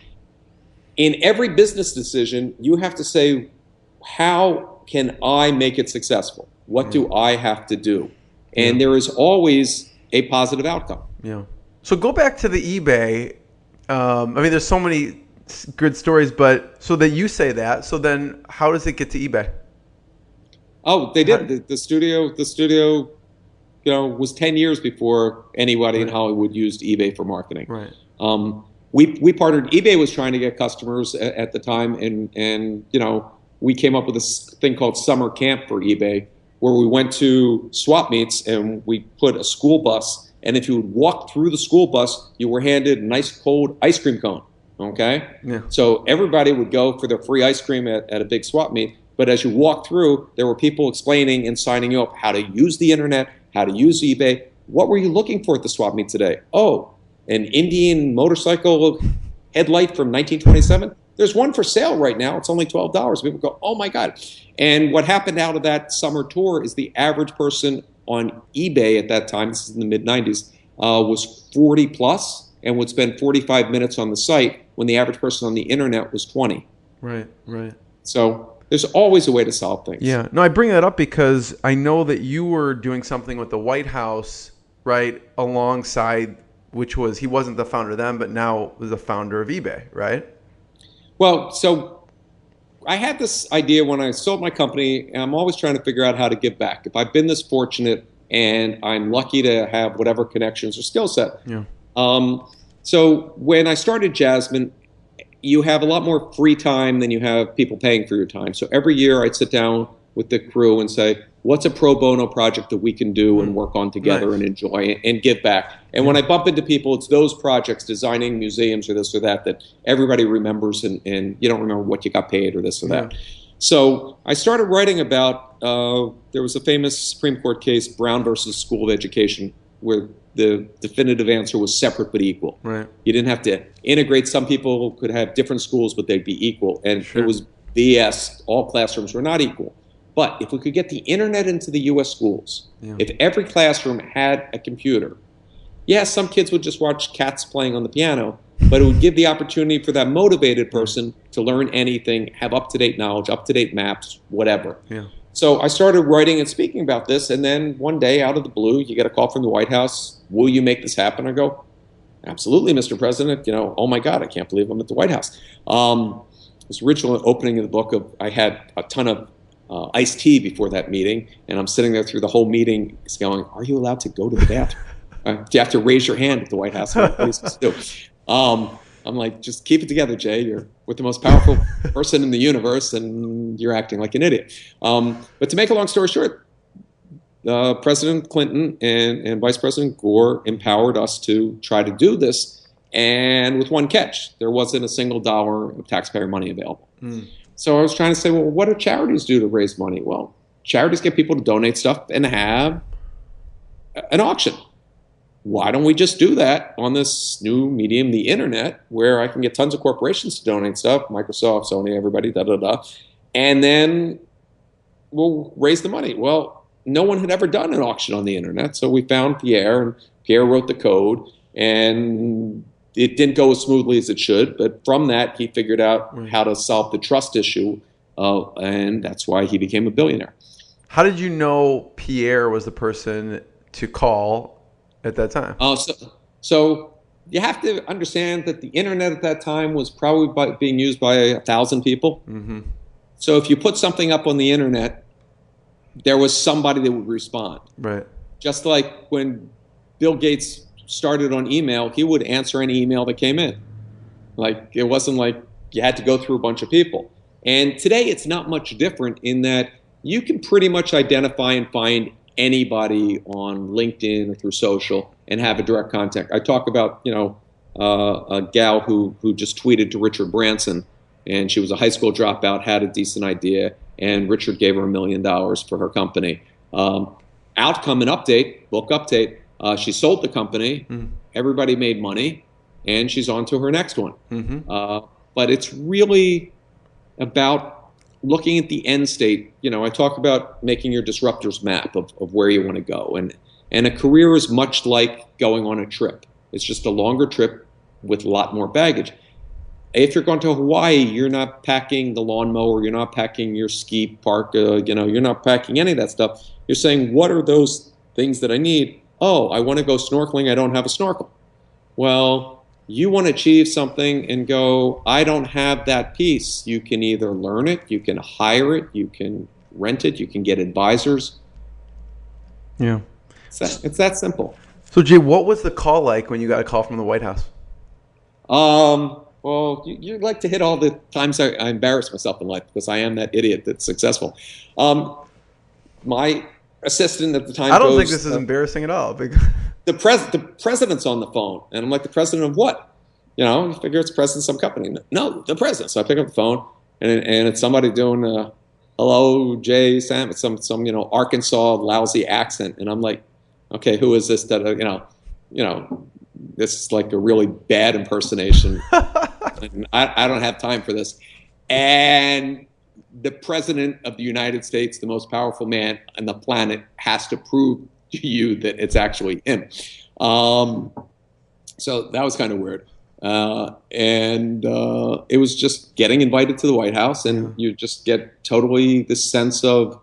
in every business decision, you have to say, how can I make it successful? What do I have to do? And there is always a positive outcome. Yeah. So go back to the eBay. I mean, there's so many good stories, but so that you say that. So then how does it get to eBay? Oh, they did. The studio, was 10 years before anybody in Hollywood used eBay for marketing. Right. We partnered. eBay was trying to get customers at the time, and we came up with this thing called summer camp for eBay, where we went to swap meets and we put a school bus, and if you would walk through the school bus, you were handed a nice cold ice cream cone. Okay. Yeah. So everybody would go for their free ice cream at a big swap meet. But as you walk through, there were people explaining and signing you up how to use the internet, how to use eBay. What were you looking for at the swap meet today? Oh, an Indian motorcycle headlight from 1927? There's one for sale right now. It's only $12. People go, oh my God. And what happened out of that summer tour is the average person on eBay at that time, this is in the mid-90s, was 40 plus and would spend 45 minutes on the site when the average person on the internet was 20. Right, right. So there's always a way to solve things. Yeah. No, I bring that up because I know that you were doing something with the White House, right, alongside, which was, he wasn't the founder then, but now was the founder of eBay, right? Well, so I had this idea when I sold my company, and I'm always trying to figure out how to give back. If I've been this fortunate and I'm lucky to have whatever connections or skill set. Yeah. So when I started Jasmine, you have a lot more free time than you have people paying for your time. So every year I'd sit down with the crew and say, what's a pro bono project that we can do and work on together and enjoy and give back? And when I bump into people, it's those projects, designing museums or this or that everybody remembers and you don't remember what you got paid or this or that. So I started writing about, there was a famous Supreme Court case, Brown versus School of Education, where the definitive answer was separate but equal. Right. You didn't have to integrate. Some people could have different schools, but they'd be equal. And it was BS. All classrooms were not equal. But if we could get the internet into the U.S. schools, if every classroom had a computer, some kids would just watch cats playing on the piano, but it would give the opportunity for that motivated person to learn anything, have up-to-date knowledge, up-to-date maps, whatever. Yeah. So I started writing and speaking about this, and then one day, out of the blue, you get a call from the White House. Will you make this happen? I go, absolutely, Mr. President. Oh my God, I can't believe I'm at the White House. This original opening of the book, I had a ton of iced tea before that meeting, and I'm sitting there through the whole meeting going, are you allowed to go to the bathroom? Do you have to raise your hand at the White House? What are you supposed to do? I'm like, just keep it together, Jay. You're with the most powerful person in the universe, and you're acting like an idiot. But to make a long story short, President Clinton and Vice President Gore empowered us to try to do this, and with one catch. There wasn't a single dollar of taxpayer money available. So I was trying to say, well, what do charities do to raise money? Well, charities get people to donate stuff and have an auction. Why don't we just do that on this new medium, the internet, where I can get tons of corporations to donate stuff, Microsoft, Sony, everybody, and then we'll raise the money. Well, no one had ever done an auction on the internet, so we found Pierre, and Pierre wrote the code, and it didn't go as smoothly as it should, but from that, he figured out how to solve the trust issue, and that's why he became a billionaire. How did you know Pierre was the person to call at that time? So you have to understand that the internet at that time was probably being used by 1,000 people. Mm-hmm. So if you put something up on the internet, there was somebody that would respond. Right. Just like when Bill Gates started on email, he would answer any email that came in. Like, it wasn't like you had to go through a bunch of people. And today it's not much different in that you can pretty much identify and find anybody on LinkedIn or through social and have a direct contact. I talk about, a gal who just tweeted to Richard Branson, and she was a high school dropout, had a decent idea, and Richard gave her $1 million for her company. Outcome and book update, she sold the company, everybody made money, and she's on to her next one. But it's really about looking at the end state. I talk about making your disruptors map of where you want to go. And a career is much like going on a trip. It's just a longer trip with a lot more baggage. If you're going to Hawaii, you're not packing the lawnmower, you're not packing your ski park, you're not packing any of that stuff. You're saying, what are those things that I need? Oh, I want to go snorkeling, I don't have a snorkel. Well, you want to achieve something and go, I don't have that piece. You can either learn it, you can hire it, you can rent it, you can get advisors. Yeah. It's that simple. So, Jay, what was the call like when you got a call from the White House? Well, you like to hit all the times I embarrass myself in life because I am that idiot that's successful. My assistant at the time I don't think this is embarrassing at all. The president's on the phone, and I'm like, the president of what? You figure it's the president of some company. No, the president. So I pick up the phone, and it's somebody doing hello, Jay Samit, some Arkansas lousy accent, and I'm like, okay, who is this? That this is like a really bad impersonation. I don't have time for this. And the president of the United States, the most powerful man on the planet, has to prove to you that it's actually him. So that was kind of weird. And it was just getting invited to the White House, and you just get totally this sense of,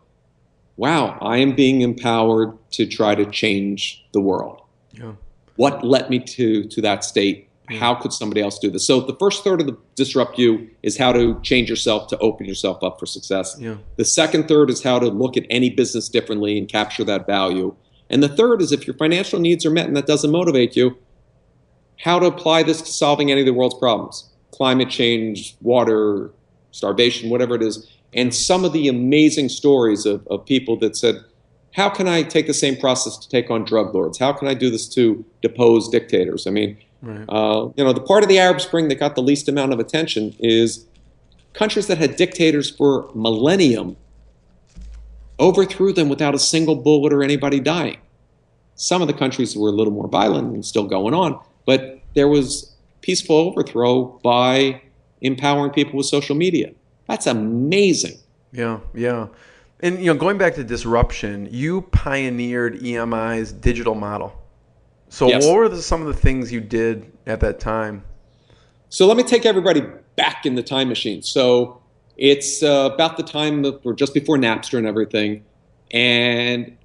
wow, I am being empowered to try to change the world. Yeah. What led me to that state? How could somebody else do this? So the first third of the disrupt you is how to change yourself to open yourself up for success. Yeah. The second third is how to look at any business differently and capture that value. And the third is if your financial needs are met and that doesn't motivate you, how to apply this to solving any of the world's problems. Climate change, water, starvation, whatever it is. And some of the amazing stories of people that said, how can I take the same process to take on drug lords? How can I do this to depose dictators? I mean, right. The part of the Arab Spring that got the least amount of attention is countries that had dictators for millennium overthrew them without a single bullet or anybody dying. Some of the countries were a little more violent and still going on, but there was peaceful overthrow by empowering people with social media. That's amazing. Yeah, yeah. And going back to disruption, you pioneered EMI's digital model. So yes. What were some of the things you did at that time? So let me take everybody back in the time machine. So it's about the time or just before Napster and everything, and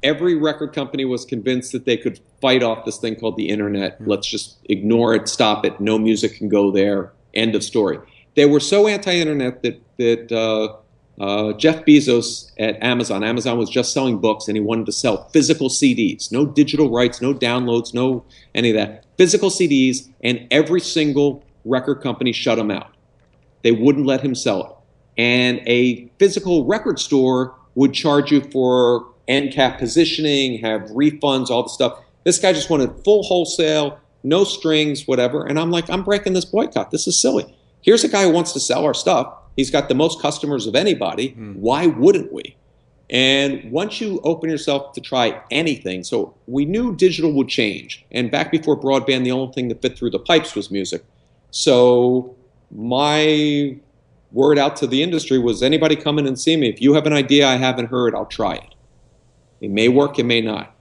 every record company was convinced that they could fight off this thing called the internet. Let's just ignore it, stop it. No music can go there. End of story. They were so anti-internet that Jeff Bezos at Amazon was just selling books, and he wanted to sell physical CDs. No digital rights, no downloads, no any of that. Physical CDs, and every single record company shut him out. They wouldn't let him sell it. And a physical record store would charge you for end cap positioning, have refunds, all the stuff. This guy just wanted full wholesale, no strings, whatever. And I'm like, I'm breaking this boycott. This is silly. Here's a guy who wants to sell our stuff. He's got the most customers of anybody. Why wouldn't we? And once you open yourself to try anything, so we knew digital would change. And back before broadband, the only thing that fit through the pipes was music. So my word out to the industry was, anybody come in and see me. If you have an idea I haven't heard, I'll try it. It may work, it may not.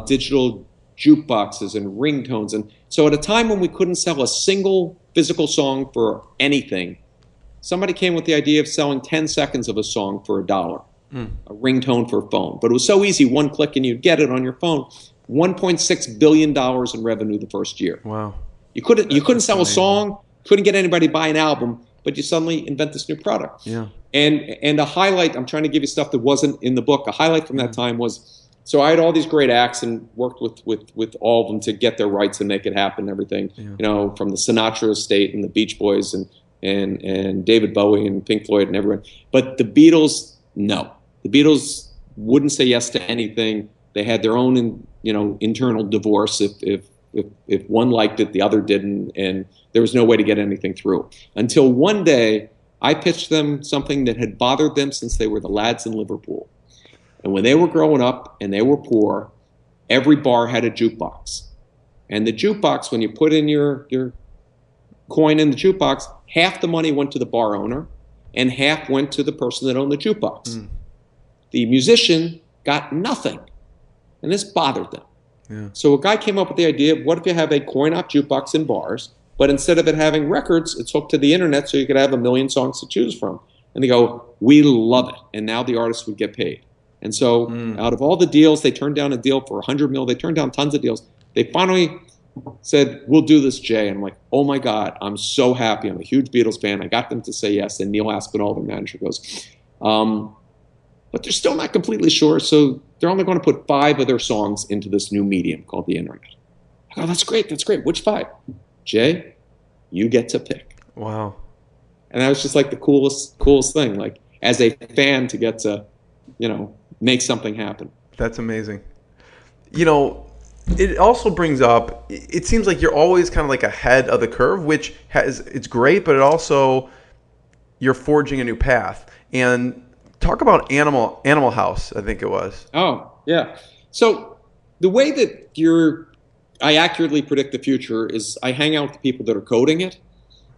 Digital jukeboxes and ringtones. And so at a time when we couldn't sell a single physical song for anything, somebody came with the idea of selling 10 seconds of a song for $1, a ringtone for a phone. But it was so easy, one click and you'd get it on your phone. $1.6 billion in revenue the first year. Wow. You couldn't sell a song, couldn't get anybody to buy an album, but you suddenly invent this new product. Yeah. And a highlight, I'm trying to give you stuff that wasn't in the book. A highlight from that time was, so I had all these great acts and worked with all of them to get their rights and make it happen and everything. Yeah. From the Sinatra estate and the Beach Boys and David Bowie and Pink Floyd and everyone. But the Beatles, no. The Beatles wouldn't say yes to anything. They had their own, internal divorce. If one liked it, the other didn't, and there was no way to get anything through. Until one day, I pitched them something that had bothered them since they were the lads in Liverpool. And when they were growing up and they were poor, every bar had a jukebox. And the jukebox, when you put in your coin in the jukebox, half the money went to the bar owner and half went to the person that owned the jukebox. The musician got nothing. And this bothered them. Yeah. So a guy came up with the idea of, what if you have a coin-op jukebox in bars, but instead of it having records, it's hooked to the internet so you could have a million songs to choose from. And they go, we love it. And now the artist would get paid. And so out of all the deals, they turned down a deal for $100 million. They turned down tons of deals. They finally said, we'll do this, Jay. And I'm like, oh my God, I'm so happy. I'm a huge Beatles fan. I got them to say yes. And Neil Aspinall, the manager, goes, but they're still not completely sure. So they're only going to put 5 of their songs into this new medium called the internet. I go, that's great. That's great. Which 5? Jay, you get to pick. Wow. And that was just like the coolest thing. Like, as a fan, to get to, make something happen. That's amazing. It also brings up, it seems like you're always kind of like ahead of the curve, which it's great, but it also, you're forging a new path. And talk about Animal House, I think it was. Oh, yeah. So the way that I accurately predict the future is I hang out with the people that are coding it.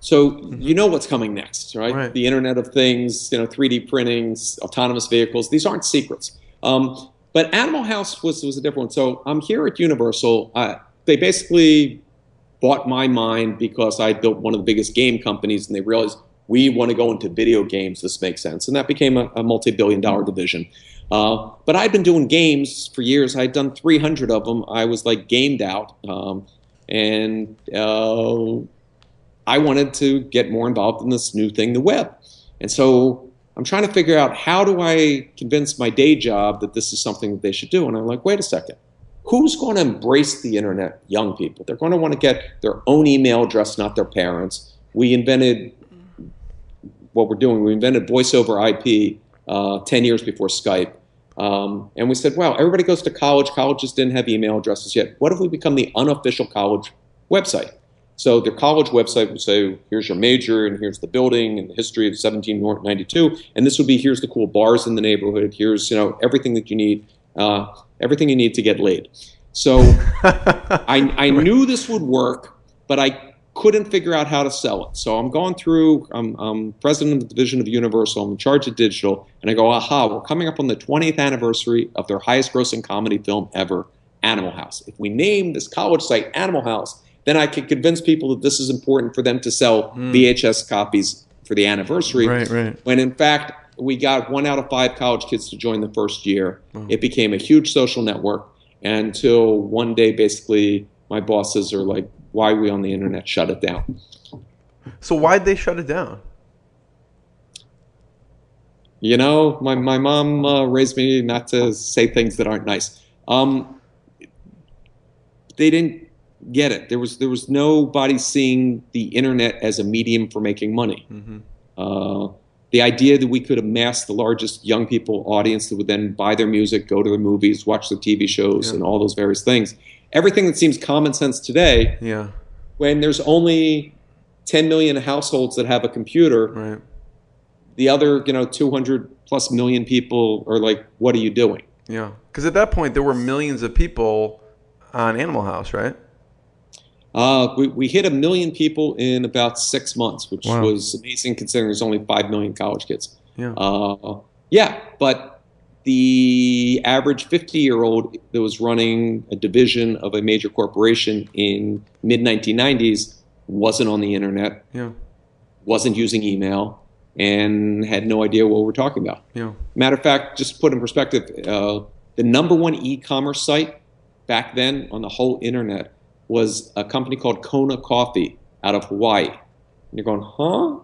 So you know what's coming next, right? The Internet of Things, 3D printing, autonomous vehicles. These aren't secrets. But Animal House was a different one. So I'm here at Universal. They basically bought my mind because I built one of the biggest game companies, and they realized we want to go into video games. This makes sense. And that became a multi-billion-dollar division. But I'd been doing games for years. I'd done 300 of them. I was like gamed out. And I wanted to get more involved in this new thing, the web. And so I'm trying to figure out, how do I convince my day job that this is something that they should do? And I'm like, wait a second. Who's going to embrace the internet? Young people. They're going to want to get their own email address, not their parents. We invented what we're doing. We invented voice over IP 10 years before Skype. And we said, wow, everybody goes to college. Colleges didn't have email addresses yet. What if we become the unofficial college website? So their college website would say, here's your major, and here's the building, and the history of 1792. And this would be, here's the cool bars in the neighborhood. Here's, everything that you need, everything you need to get laid. So I knew this would work, but I couldn't figure out how to sell it. So I'm going through, I'm president of the division of Universal. I'm in charge of digital. And I go, aha, we're coming up on the 20th anniversary of their highest grossing comedy film ever, Animal House. If we name this college site Animal House, then I could convince people that this is important for them to sell VHS copies for the anniversary. Right. When in fact, we got 1 out of 5 college kids to join the first year. It became a huge social network until one day, basically, my bosses are like, why are we on the internet? Shut it down. So why'd they shut it down? My mom raised me not to say things that aren't nice. They didn't get it. There was nobody seeing the internet as a medium for making money. The idea that we could amass the largest young people audience that would then buy their music, go to their movies, watch their TV shows, and all those various things. Everything that seems common sense today, when there's only 10 million households that have a computer, the other 200 plus million people are like, what are you doing? Yeah, because at that point there were millions of people on Animal House, right? We hit 1 million people in about 6 months, which was amazing considering there's only 5 million college kids. But the average 50-year-old that was running a division of a major corporation in mid-1990s wasn't on the internet, wasn't using email, and had no idea what we're talking about. Matter of fact, just to put in perspective, the #1 e-commerce site back then on the whole internet was a company called Kona Coffee out of Hawaii. And you're going, huh?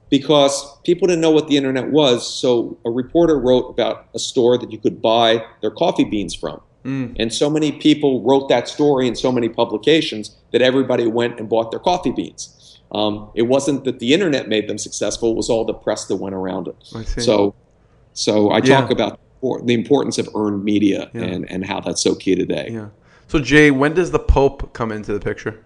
Because people didn't know what the internet was, so a reporter wrote about a store that you could buy their coffee beans from. And so many people wrote that story in so many publications that everybody went and bought their coffee beans. It wasn't that the internet made them successful, it was all the press that went around it. So I talk about the importance of earned media and how that's so key today. Yeah. So Jay, when does the Pope come into the picture?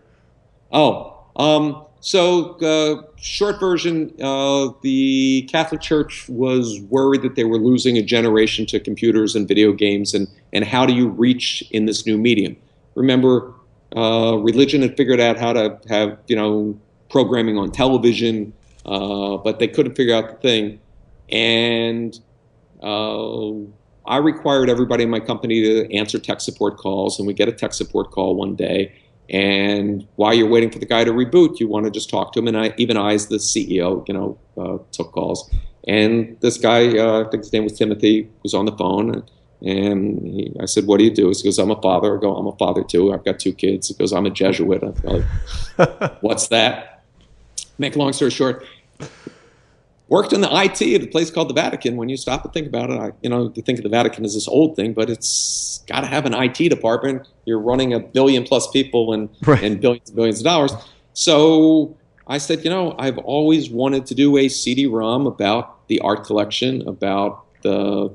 Short version, the Catholic Church was worried that they were losing a generation to computers and video games, and how do you reach in this new medium? Remember, religion had figured out how to have, programming on television, but they couldn't figure out the thing. And I required everybody in my company to answer tech support calls, and we get a tech support call one day. And while you're waiting for the guy to reboot, you want to just talk to him. And I, as the CEO, took calls. And this guy, I think his name was Timothy, was on the phone. And I said, "What do you do?" He goes, "I'm a father." I go, "I'm a father too. I've got 2 kids." He goes, "I'm a Jesuit." I'm like, "What's that?" Make a long story short, worked in the IT at a place called the Vatican. When you stop and think about it, you think of the Vatican as this old thing, but it's got to have an IT department. You're running 1 billion plus people and billions and billions of dollars. So I said, I've always wanted to do a CD-ROM about the art collection, about the,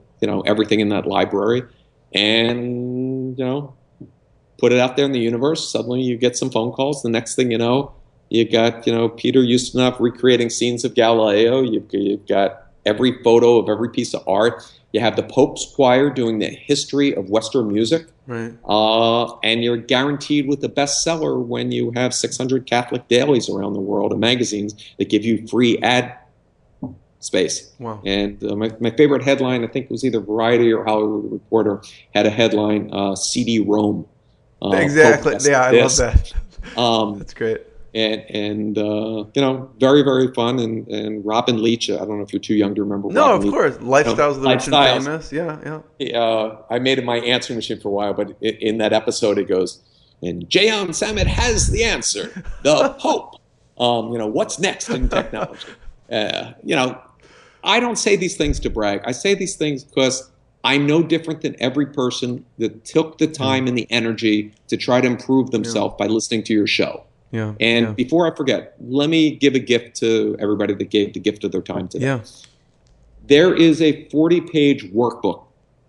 everything in that library, and, put it out there in the universe. Suddenly you get some phone calls. The next thing you know, you got, Peter Ustinov recreating scenes of Galileo. You've got every photo of every piece of art. You have the Pope's Choir doing the history of Western music. Right. And you're guaranteed with a bestseller when you have 600 Catholic dailies around the world and magazines that give you free ad space. Wow. And my favorite headline, I think it was either Variety or Hollywood Reporter, had a headline, CD-ROM. Exactly. Yeah, I love that. That's great. And very, very fun. And Robin Leach, I don't know if you're too young to remember. No, Robin of course. Lifestyles of the Rich and Famous. Yeah. I made it my answering machine for a while, but in that episode it goes, and Jay Samit has the answer. The Pope. What's next in technology? I don't say these things to brag. I say these things because I'm no different than every person that took the time and the energy to try to improve themselves by listening to your show. Yeah. And before I forget, let me give a gift to everybody that gave the gift of their time today. Yeah. There is a 40-page workbook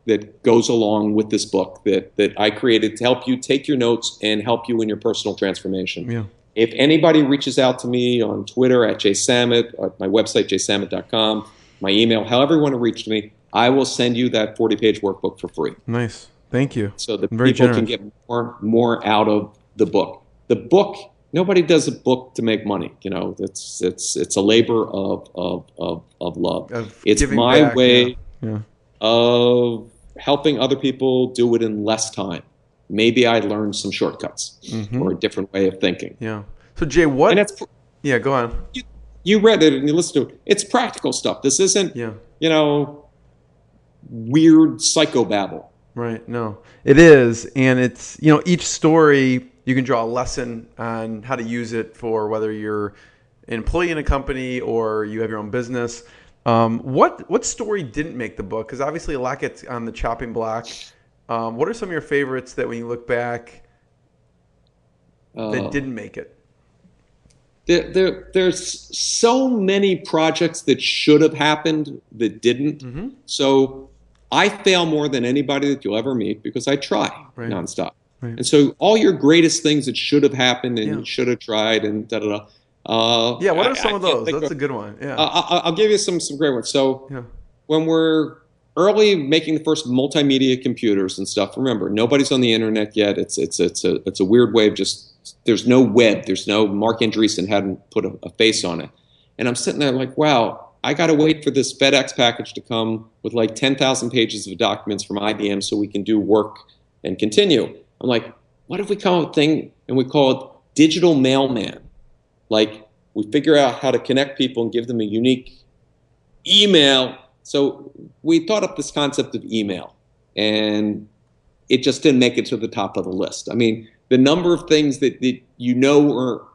that goes along with this book that I created to help you take your notes and help you in your personal transformation. Yeah. If anybody reaches out to me on Twitter at Jay Samit, or my website, jsamit.com, my email, however you want to reach me, I will send you that 40-page workbook for free. Nice. Thank you. So that people can get more out of the book. The book, nobody does a book to make money. It's a labor of love. It's my way of helping other people do it in less time. Maybe I learned some shortcuts or a different way of thinking. Yeah. So Jay, what? And go on. You read it and you listened to it. It's practical stuff. This isn't, weird psychobabble. Right. No, it is. And it's, each story, you can draw a lesson on how to use it for whether you're an employee in a company or you have your own business. What story didn't make the book? Because obviously a lot gets on the chopping block. What are some of your favorites that when you look back that didn't make it? There's so many projects that should have happened that didn't. Mm-hmm. So I fail more than anybody that you'll ever meet because I try nonstop. Right. And so all your greatest things that should have happened and you should have tried and da-da-da. What are some of those? That's a good one. Yeah. I'll give you some great ones. So when we're early making the first multimedia computers and stuff, remember, nobody's on the internet yet. It's a weird way of just, there's no web. There's no, Mark Andreessen hadn't put a face on it. And I'm sitting there like, wow, I got to wait for this FedEx package to come with like 10,000 pages of documents from IBM so we can do work and continue. I'm like, what if we come up with a thing and we call it digital mailman? Like, we figure out how to connect people and give them a unique email. So we thought up this concept of email, and it just didn't make it to the top of the list. I mean, the number of things that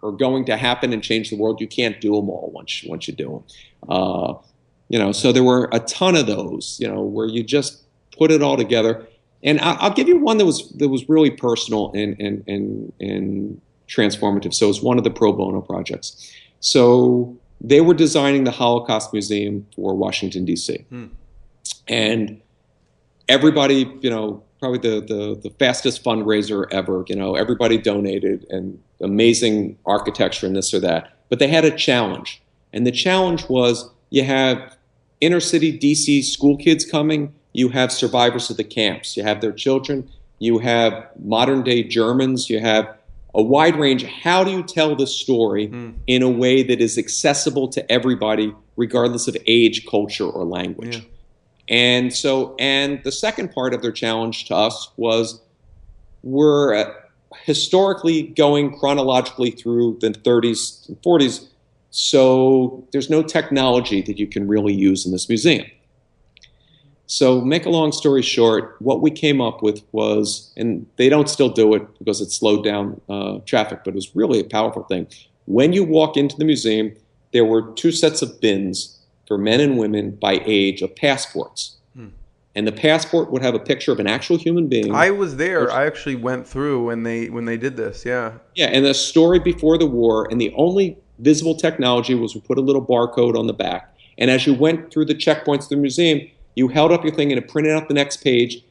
are going to happen and change the world, you can't do them all once you do them. So there were a ton of those, where you just put it all together. And I'll give you one that was really personal and transformative. So it's one of the pro bono projects. So they were designing the Holocaust Museum for Washington, D.C. And everybody, probably the fastest fundraiser ever. Everybody donated and amazing architecture and this or that. But they had a challenge. And the challenge was you have inner city DC school kids coming, you have survivors of the camps, you have their children, you have modern day Germans, you have a wide range. How do you tell this story in a way that is accessible to everybody, regardless of age, culture, or language? Yeah. And the second part of their challenge to us was we're historically going chronologically through the 30s and 40s, so there's no technology that you can really use in this museum. So make a long story short, what we came up with was, and they don't still do it because it slowed down traffic, but it was really a powerful thing. When you walk into the museum, there were 2 sets of bins for men and women by age of passports. And the passport would have a picture of an actual human being. I was there. I actually went through when they did this, yeah. Yeah, and the story before the war, and the only visible technology was we put a little barcode on the back. And as you went through the checkpoints of the museum, you held up your thing and it printed out the next page.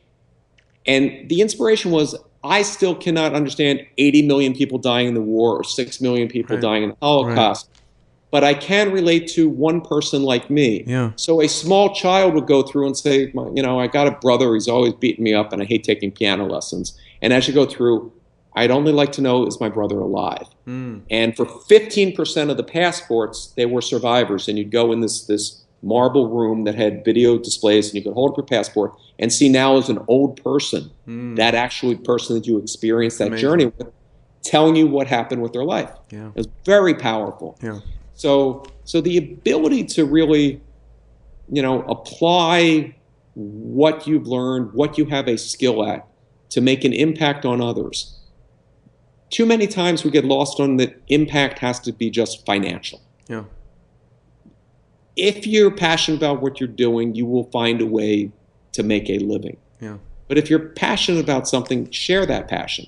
And the inspiration was, I still cannot understand 80 million people dying in the war or 6 million people dying in the Holocaust. Right. But I can relate to one person like me. Yeah. So a small child would go through and say, I got a brother, he's always beating me up and I hate taking piano lessons. And as you go through, I'd only like to know, is my brother alive? And for 15% of the passports, they were survivors. And you'd go in this marble room that had video displays and you could hold up your passport and see now as an old person, that actual person that you experienced that journey with, telling you what happened with their life. Yeah. It was very powerful. Yeah. So the ability to really, apply what you've learned, what you have a skill at, to make an impact on others. Too many times we get lost on that impact has to be just financial. Yeah. If you're passionate about what you're doing, you will find a way to make a living. Yeah. But if you're passionate about something, share that passion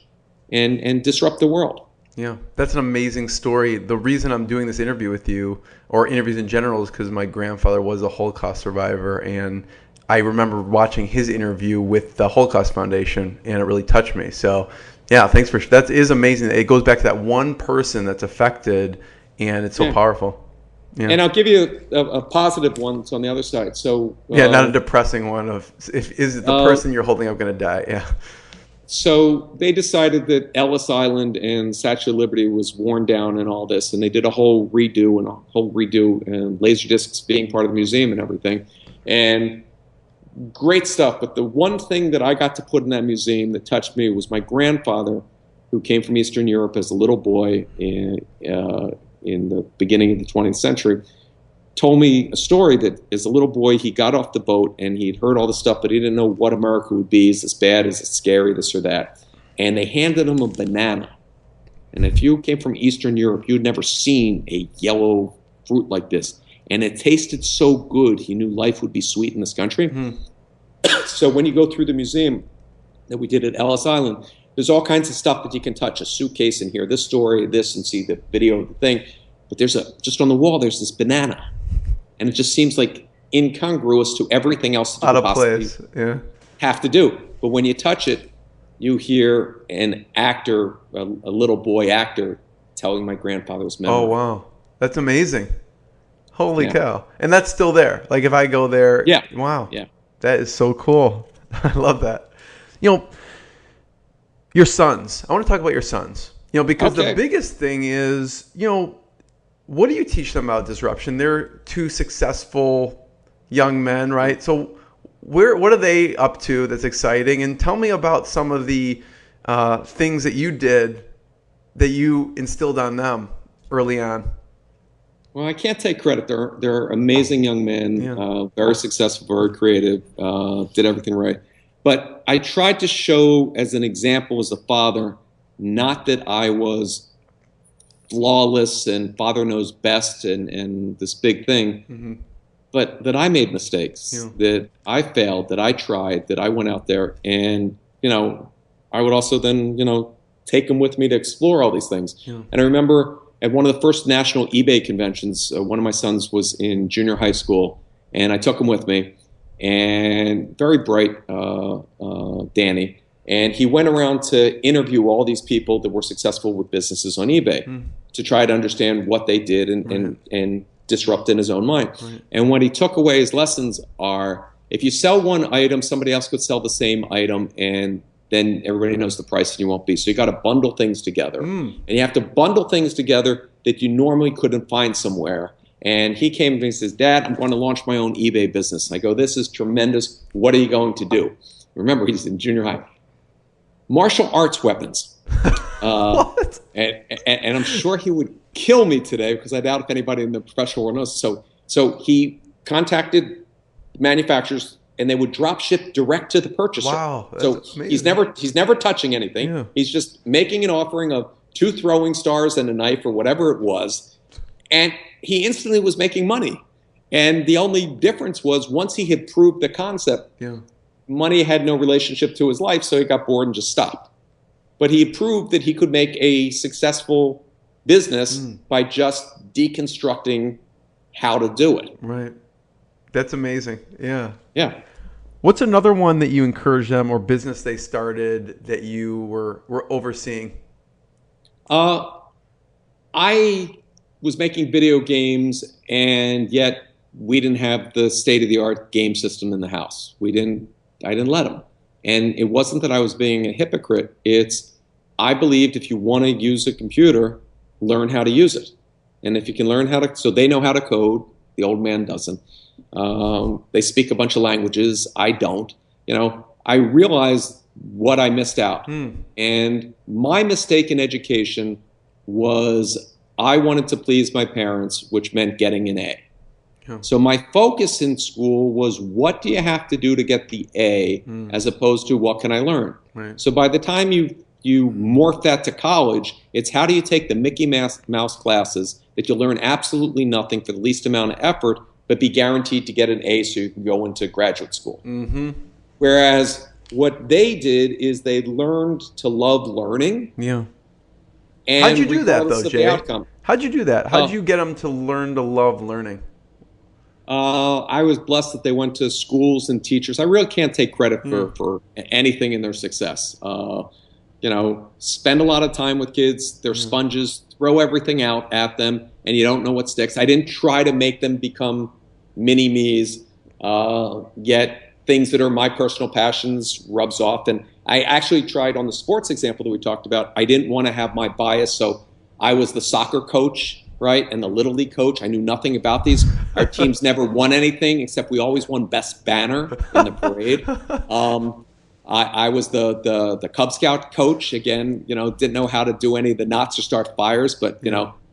and disrupt the world. Yeah, that's an amazing story. The reason I'm doing this interview with you, or interviews in general, is because my grandfather was a Holocaust survivor, and I remember watching his interview with the Holocaust Foundation, and it really touched me. So, yeah, thanks for that. Is amazing. It goes back to that one person that's affected, and it's so powerful. Yeah. And I'll give you a positive one that's on the other side. So not a depressing one of is the person you're holding up going to die? Yeah. So they decided that Ellis Island and Statue of Liberty was worn down and all this, and they did a whole redo and Laserdiscs being part of the museum and everything. And great stuff. But the one thing that I got to put in that museum that touched me was my grandfather, who came from Eastern Europe as a little boy in the beginning of the 20th century, told me a story that as a little boy, he got off the boat and he'd heard all the stuff, but he didn't know what America would be. Is this bad? Is it scary? This or that? And they handed him a banana. And if you came from Eastern Europe, you'd never seen a yellow fruit like this. And it tasted so good, he knew life would be sweet in this country. So when you go through the museum that we did at Ellis Island, there's all kinds of stuff that you can touch, a suitcase and hear this story, this, and see the video of the thing. But there's just on the wall, there's this banana. And it just seems like incongruous to everything else that out of place. Yeah. Have to do. But when you touch it, you hear an actor, a little boy actor, telling my grandfather's memory. Oh, wow. That's amazing. Holy cow. And that's still there. Like if I go there. Yeah. Wow. Yeah. That is so cool. I love that. Your sons. I want to talk about your sons. Because the biggest thing is, what do you teach them about disruption? They're 2 successful young men, right? So what are they up to that's exciting? And tell me about some of the things that you did that you instilled on them early on. Well, I can't take credit. They're amazing young men, very successful, very creative, did everything right. But I tried to show as an example as a father, not that I was flawless and father knows best and this big thing, but that I made mistakes, that I failed, that I tried, that I went out there and, I would also then, take them with me to explore all these things. And I remember at one of the first national eBay conventions, one of my sons was in junior high school and I took him with me and very bright, Danny. And he went around to interview all these people that were successful with businesses on eBay to try to understand what they did and disrupt in his own mind. Right. And what he took away as lessons are, if you sell one item, somebody else could sell the same item, and then everybody knows the price and you won't be. So you got to bundle things together. And you have to bundle things together that you normally couldn't find somewhere. And he came to me and says, Dad, I'm going to launch my own eBay business. I go, this is tremendous. What are you going to do? Remember, he's in junior high. Martial arts weapons. What? And I'm sure he would kill me today, because I doubt if anybody in the professional world knows. So he contacted manufacturers, and they would drop ship direct to the purchaser. Wow, so amazing. He's never touching anything. Yeah. He's just making an offering of 2 throwing stars and a knife or whatever it was, and he instantly was making money. And the only difference was, once he had proved the concept, money had no relationship to his life, so he got bored and just stopped. But he proved that he could make a successful business by just deconstructing how to do it. Right. That's amazing. Yeah. Yeah. What's another one that you encouraged them, or business they started that you were overseeing? I was making video games, and yet we didn't have the state-of-the-art game system in the house. I didn't let them. And it wasn't that I was being a hypocrite. It's, I believed if you want to use a computer, learn how to use it. And if you can learn how to, so they know how to code, the old man doesn't. They speak a bunch of languages. I don't. I realized what I missed out. And my mistake in education was I wanted to please my parents, which meant getting an A. So my focus in school was, what do you have to do to get the A, as opposed to what can I learn? Right. So by the time you morph that to college, it's how do you take the Mickey Mouse classes that you'll learn absolutely nothing for the least amount of effort, but be guaranteed to get an A so you can go into graduate school. Whereas what they did is they learned to love learning. Yeah. And how'd you do that, though, Jay? How'd you do that? How'd you get them to learn to love learning? I was blessed that they went to schools and teachers. I really can't take credit for anything in their success. Spend a lot of time with kids. They're sponges. Throw everything out at them, and you don't know what sticks. I didn't try to make them become mini-me's, yet things that are my personal passions rubs off. And I actually tried, on the sports example that we talked about, I didn't want to have my bias, so I was the soccer coach, right, and the Little League coach. I knew nothing about these. Our teams never won anything, except we always won best banner in the parade. I was the Cub Scout coach. Again, didn't know how to do any of the knots or start fires, but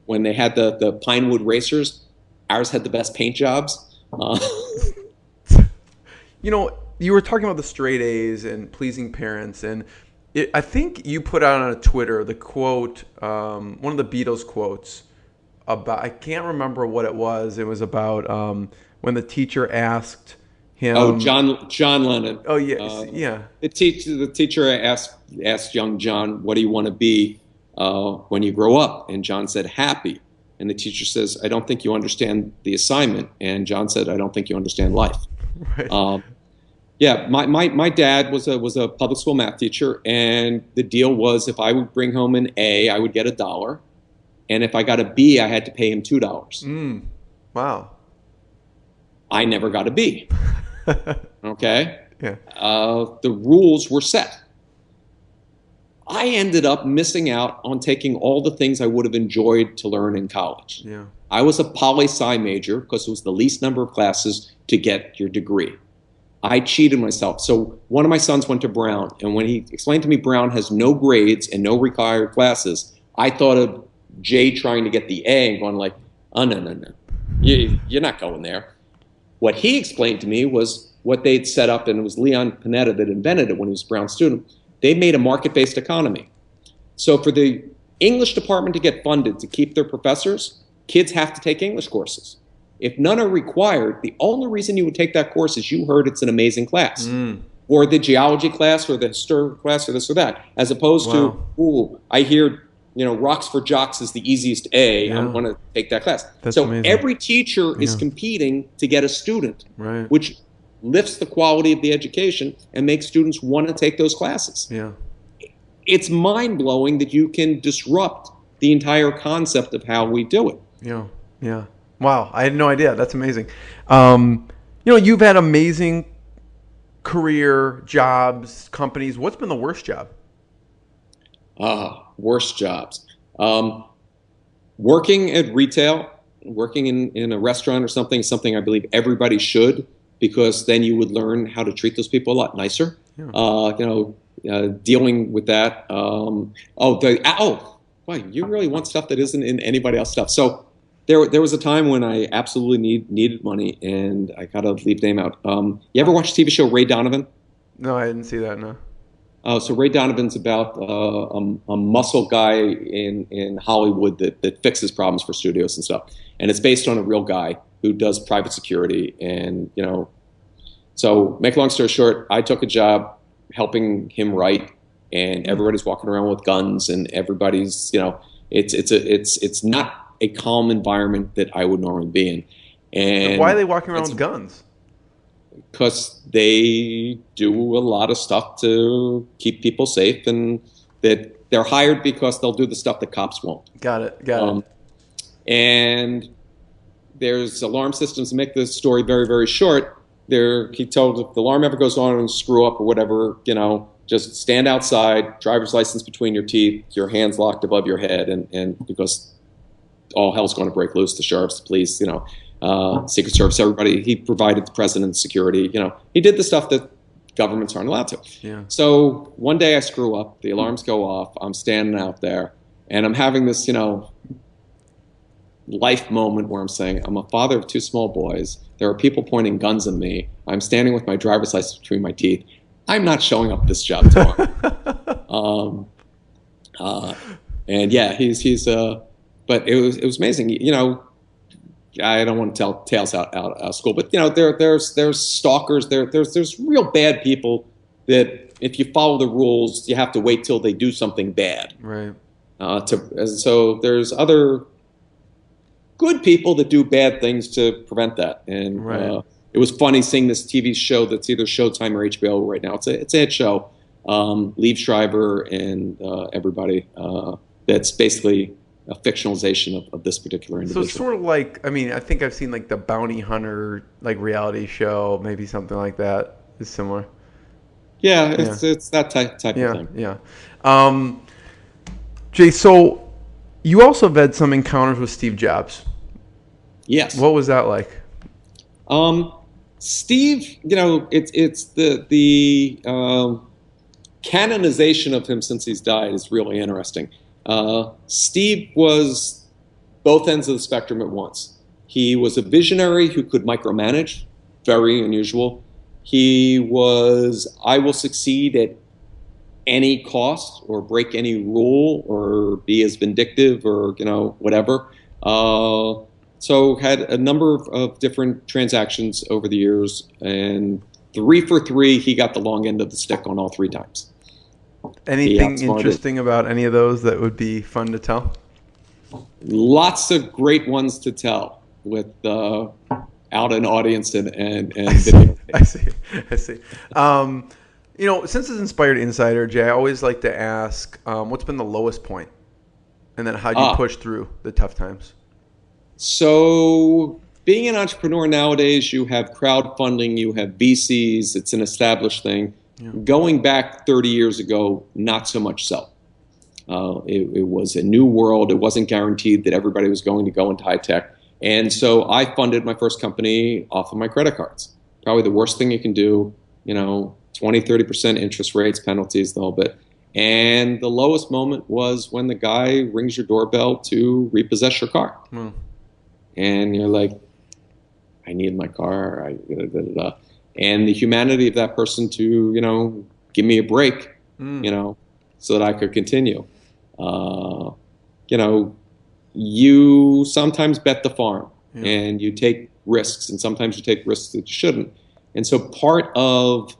when they had the Pinewood Racers, ours had the best paint jobs. You were talking about the straight A's and pleasing parents, and I think you put out on Twitter the quote, one of the Beatles quotes about, I can't remember what it was. It was about when the teacher asked him. Oh, John Lennon. Oh, yes, yeah. The teacher asked young John, "What do you want to be when you grow up?" And John said, "Happy." And the teacher says, "I don't think you understand the assignment." And John said, "I don't think you understand life." Right. Yeah, my dad was a public school math teacher, and the deal was, if I would bring home an A, I would get $1, and if I got a B, I had to pay him $2. Wow. I never got a B. Okay? Yeah. The rules were set. I ended up missing out on taking all the things I would have enjoyed to learn in college. Yeah. I was a poli-sci major because it was the least number of classes to get your degree. I cheated myself. So one of my sons went to Brown, and when he explained to me Brown has no grades and no required classes, I thought of Jay trying to get the A and going like, oh, no. You're not going there. What he explained to me was what they'd set up, and it was Leon Panetta that invented it when he was a Brown student. They made a market-based economy. So for the English department to get funded to keep their professors, kids have to take English courses. If none are required, the only reason you would take that course is you heard it's an amazing class. Or the geology class or the history class or this or that, as opposed to, I hear, Rocks for Jocks is the easiest A. Yeah. I'm going to take that class. That's so amazing. Every teacher is competing to get a student, right. which lifts the quality of the education and makes students want to take those classes. Yeah. It's mind-blowing that you can disrupt the entire concept of how we do it. Yeah. Yeah. Wow. I had no idea. That's amazing. You've had amazing career, jobs, companies. What's been the worst job? Worst jobs. Working at retail, working in a restaurant or something I believe everybody should, because then you would learn how to treat those people a lot nicer. Yeah. Dealing with that. Wow, you really want stuff that isn't in anybody else's stuff. So there was a time when I absolutely needed money, and I gotta leave the name out. You ever watch the TV show Ray Donovan? No, I didn't see that. No. So Ray Donovan's about a muscle guy in Hollywood that fixes problems for studios and stuff, and it's based on a real guy who does private security. And so make a long story short, I took a job helping him write, and everybody's walking around with guns, and everybody's it's not a calm environment that I would normally be in. And why are they walking around with guns? Because they do a lot of stuff to keep people safe, and that they're hired because they'll do the stuff that cops won't. Got it. And there's alarm systems. To make this story very, very short, he told if the alarm ever goes on and screw up or whatever, just stand outside, driver's license between your teeth, your hands locked above your head, and because all hell's going to break loose, the sheriffs, the police, Secret Service, everybody. He provided the president security. He did the stuff that governments aren't allowed to. Yeah. So one day I screw up, the alarms go off, I'm standing out there, and I'm having this, life moment where I'm saying, I'm a father of 2 small boys. There are people pointing guns at me. I'm standing with my driver's license between my teeth. I'm not showing up this job tomorrow. And yeah, but it was amazing. I don't want to tell tales out of school, but there's stalkers. There's real bad people that if you follow the rules, you have to wait till they do something bad. Right. So there's other good people that do bad things to prevent that. And right. It was funny seeing this TV show that's either Showtime or HBO right now. It's a hit show. Liev Schreiber and everybody. That's basically a fictionalization of this particular individual. So it's sort of like, I think I've seen like the bounty hunter reality show, maybe something like that is similar. Yeah, it's that type of thing. Yeah. Jay, so you also have had some encounters with Steve Jobs. Yes. What was that like? Steve, it's the canonization of him since he's died is really interesting. Steve was both ends of the spectrum at once. He was a visionary who could micromanage, very unusual. He was, I will succeed at any cost or break any rule or be as vindictive or, whatever. So had a number of different transactions over the years, and 3 for 3, he got the long end of the stick on all 3 times. Anything interesting about any of those that would be fun to tell? Lots of great ones to tell with out an audience and video. I see. Since it's Inspired Insider, Jay, I always like to ask, what's been the lowest point? And then how do you push through the tough times? So being an entrepreneur nowadays, you have crowdfunding, you have VCs, it's an established thing. Yeah. Going back 30 years ago, not so much so. It was a new world. It wasn't guaranteed that everybody was going to go into high tech. And so I funded my first company off of my credit cards. Probably the worst thing you can do, 20, 30% interest rates, penalties, the whole bit. And the lowest moment was when the guy rings your doorbell to repossess your car. Mm. And you're like, I need my car. And the humanity of that person to, give me a break, so that I could continue. You sometimes bet the farm, and you take risks, and sometimes you take risks that you shouldn't. And so part of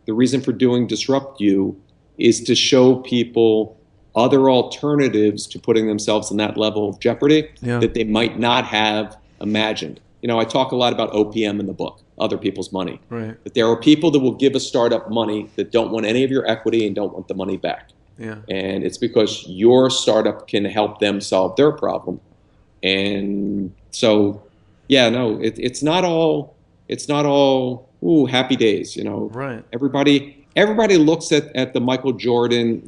the reason for doing Disrupt You is to show people other alternatives to putting themselves in that level of jeopardy that they might not have imagined. I talk a lot about OPM in the book, other people's money. Right. But there are people that will give a startup money that don't want any of your equity and don't want the money back. Yeah. And it's because your startup can help them solve their problem. And so, it's not all happy days, Right. Everybody looks at the Michael Jordan,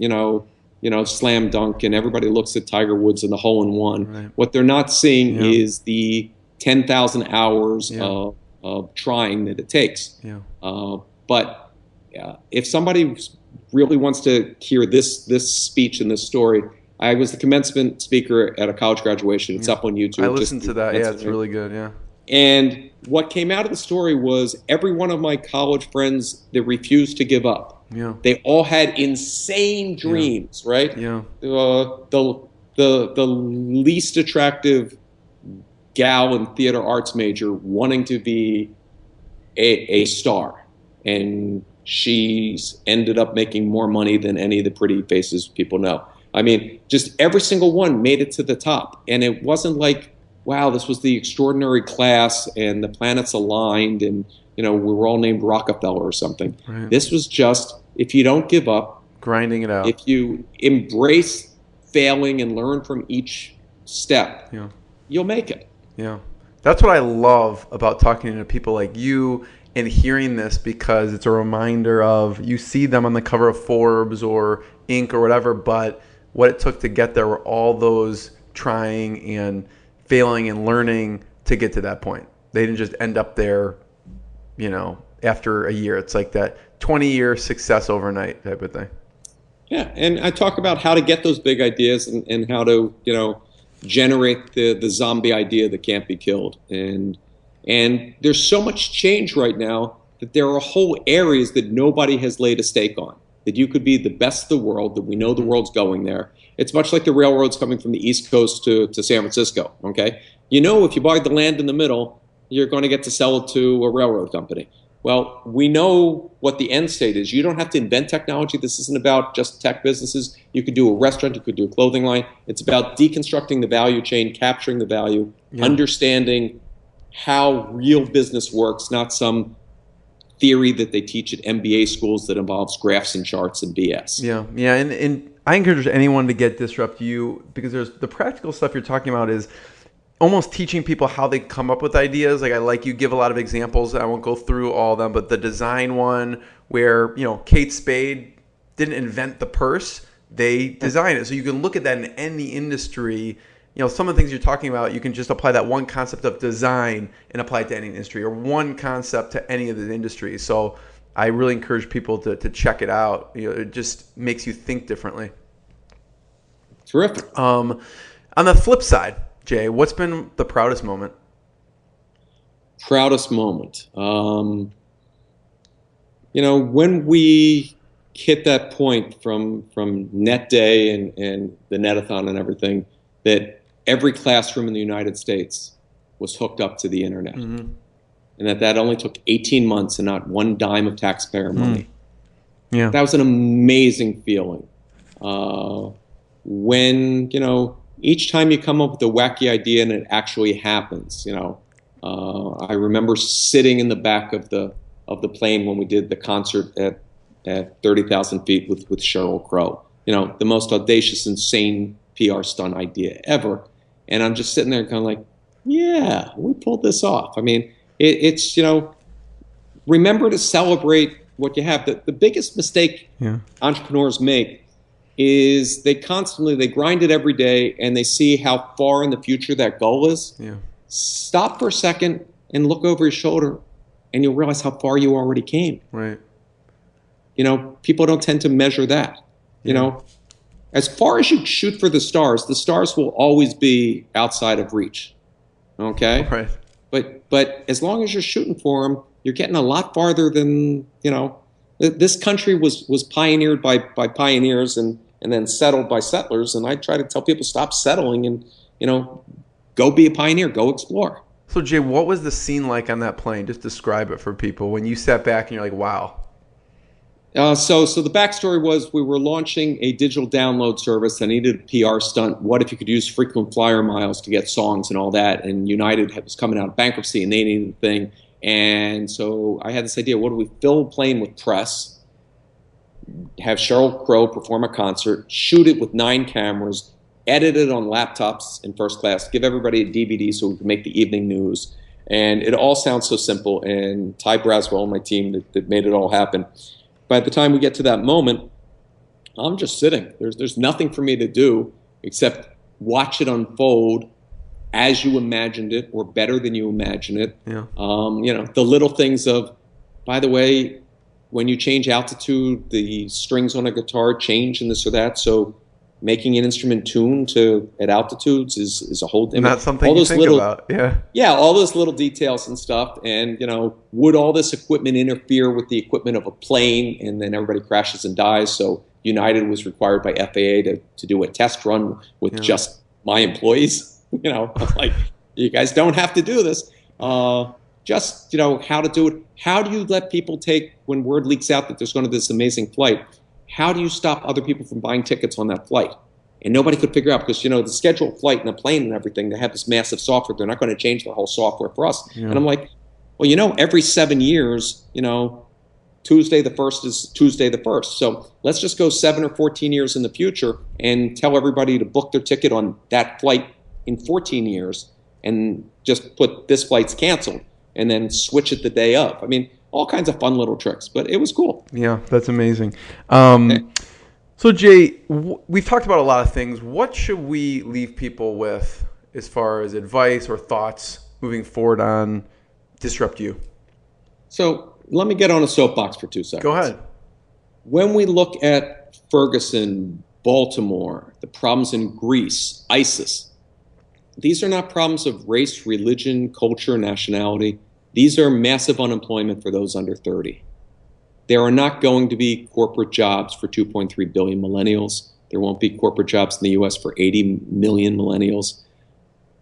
slam dunk, and everybody looks at Tiger Woods and the hole in one. Right. What they're not seeing is the 10,000 hours of trying that it takes. Yeah. But if somebody really wants to hear this speech and this story, I was the commencement speaker at a college graduation. It's up on YouTube. I listened to that. Yeah, it's really good. Yeah. And what came out of the story was every one of my college friends that refused to give up. Yeah. They all had insane dreams, right? Yeah. The least attractive gal and theater arts major wanting to be a star, and she's ended up making more money than any of the pretty faces people know. I mean, just every single one made it to the top, and it wasn't like, wow, this was the extraordinary class and the planets aligned and we were all named Rockefeller or something. Right. This was just, if you don't give up, grinding it out, if you embrace failing and learn from each step, you'll make it. Yeah. That's what I love about talking to people like you and hearing this, because it's a reminder of, you see them on the cover of Forbes or Inc. or whatever, but what it took to get there were all those trying and failing and learning to get to that point. They didn't just end up there, after a year. It's like that 20-year success overnight type of thing. Yeah, and I talk about how to get those big ideas and how to, generate the zombie idea that can't be killed. And there's so much change right now that there are whole areas that nobody has laid a stake on, that you could be the best of the world, that we know the world's going there. It's much like the railroads coming from the East Coast to San Francisco, okay? If you buy the land in the middle, you're going to get to sell it to a railroad company. Well, we know what the end state is. You don't have to invent technology. This isn't about just tech businesses. You could do a restaurant. You could do a clothing line. It's about deconstructing the value chain, capturing the value, understanding how real business works, not some theory that they teach at MBA schools that involves graphs and charts and BS. Yeah, and I encourage anyone to get Disrupt You, because there's the practical stuff you're talking about is almost teaching people how they come up with ideas. Like you give a lot of examples. I won't go through all of them, but the design one where, Kate Spade didn't invent the purse, they designed it. So you can look at that in any industry. Some of the things you're talking about, you can just apply that one concept of design and apply it to any industry, or one concept to any of the industries. So I really encourage people to check it out. It just makes you think differently. Terrific. On the flip side, Jay, what's been the proudest moment? Proudest moment. When we hit that point from Net Day and the Netathon and everything, that every classroom in the United States was hooked up to the internet. Mm-hmm. And that only took 18 months and not one dime of taxpayer money. Yeah. That was an amazing feeling. When, each time you come up with a wacky idea and it actually happens, I remember sitting in the back of the plane when we did the concert at 30,000 feet with Sheryl Crow. The most audacious, insane PR stunt idea ever. And I'm just sitting there kind of like, yeah, we pulled this off. I mean, it's remember to celebrate what you have. The biggest mistake entrepreneurs make is they grind it every day and they see how far in the future that goal is. Yeah. Stop for a second and look over your shoulder and you'll realize how far you already came. Right. People don't tend to measure that. As far as you shoot for the stars will always be outside of reach. Okay? Right. But as long as you're shooting for them, you're getting a lot farther than, this country was pioneered by pioneers and then settled by settlers. And I try to tell people, stop settling and, go be a pioneer, go explore. So Jay, what was the scene like on that plane? Just describe it for people when you sat back and you're like, wow. So the backstory was we were launching a digital download service. I needed a PR stunt. What if you could use frequent flyer miles to get songs and all that? And United was coming out of bankruptcy, and they needed a thing. And so I had this idea: what do we fill a plane with press? Have Sheryl Crow perform a concert, shoot it with 9 cameras, edit it on laptops in first class, give everybody a DVD so we could make the evening news. And it all sounds so simple. And Ty Braswell and my team that made it all happen. By the time we get to that moment, I'm just sitting. There's nothing for me to do except watch it unfold as you imagined it, or better than you imagined it. Yeah. The little things of, by the way, when you change altitude, the strings on a guitar change and this or that. So making an instrument tune at altitudes is a whole thing. Not something you think about. Yeah. Yeah, all those little details and stuff. And, would all this equipment interfere with the equipment of a plane, and then everybody crashes and dies? So United was required by FAA to do a test run with just my employees. I'm like, you guys don't have to do this. Just, how to do it. How do you let people when word leaks out that there's going to be this amazing flight, how do you stop other people from buying tickets on that flight? And nobody could figure out, because, the scheduled flight and the plane and everything, they have this massive software. They're not going to change the whole software for us. Yeah. And I'm like, well, every 7 years, Tuesday the 1st is Tuesday the 1st. So let's just go 7 or 14 years in the future and tell everybody to book their ticket on that flight in 14 years, and just put this flight's canceled, and then switch it the day of. I mean, all kinds of fun little tricks, but it was cool. Yeah, that's amazing. So Jay, we've talked about a lot of things. What should we leave people with as far as advice or thoughts moving forward on Disrupt You? So let me get on a soapbox for 2 seconds. Go ahead. When we look at Ferguson, Baltimore, the problems in Greece, ISIS, these are not problems of race, religion, culture, nationality. These are massive unemployment for those under 30. There are not going to be corporate jobs for 2.3 billion millennials. There won't be corporate jobs in the U.S. for 80 million millennials.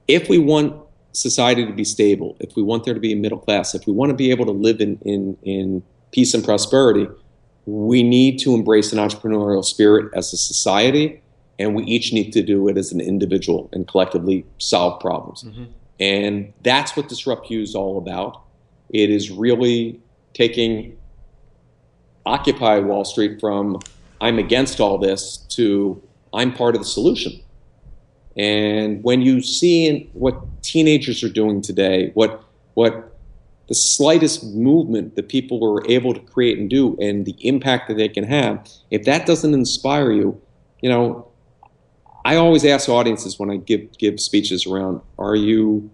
If we want society to be stable, if we want there to be a middle class, if we want to be able to live in peace and prosperity, we need to embrace an entrepreneurial spirit as a society, and we each need to do it as an individual and collectively solve problems. Mm-hmm. And that's what Disrupt You is all about. It is really taking Occupy Wall Street from I'm against all this to I'm part of the solution. And when you see what teenagers are doing today, what the slightest movement that people are able to create and do, and the impact that they can have, if that doesn't inspire you, I always ask audiences when I give speeches around, are you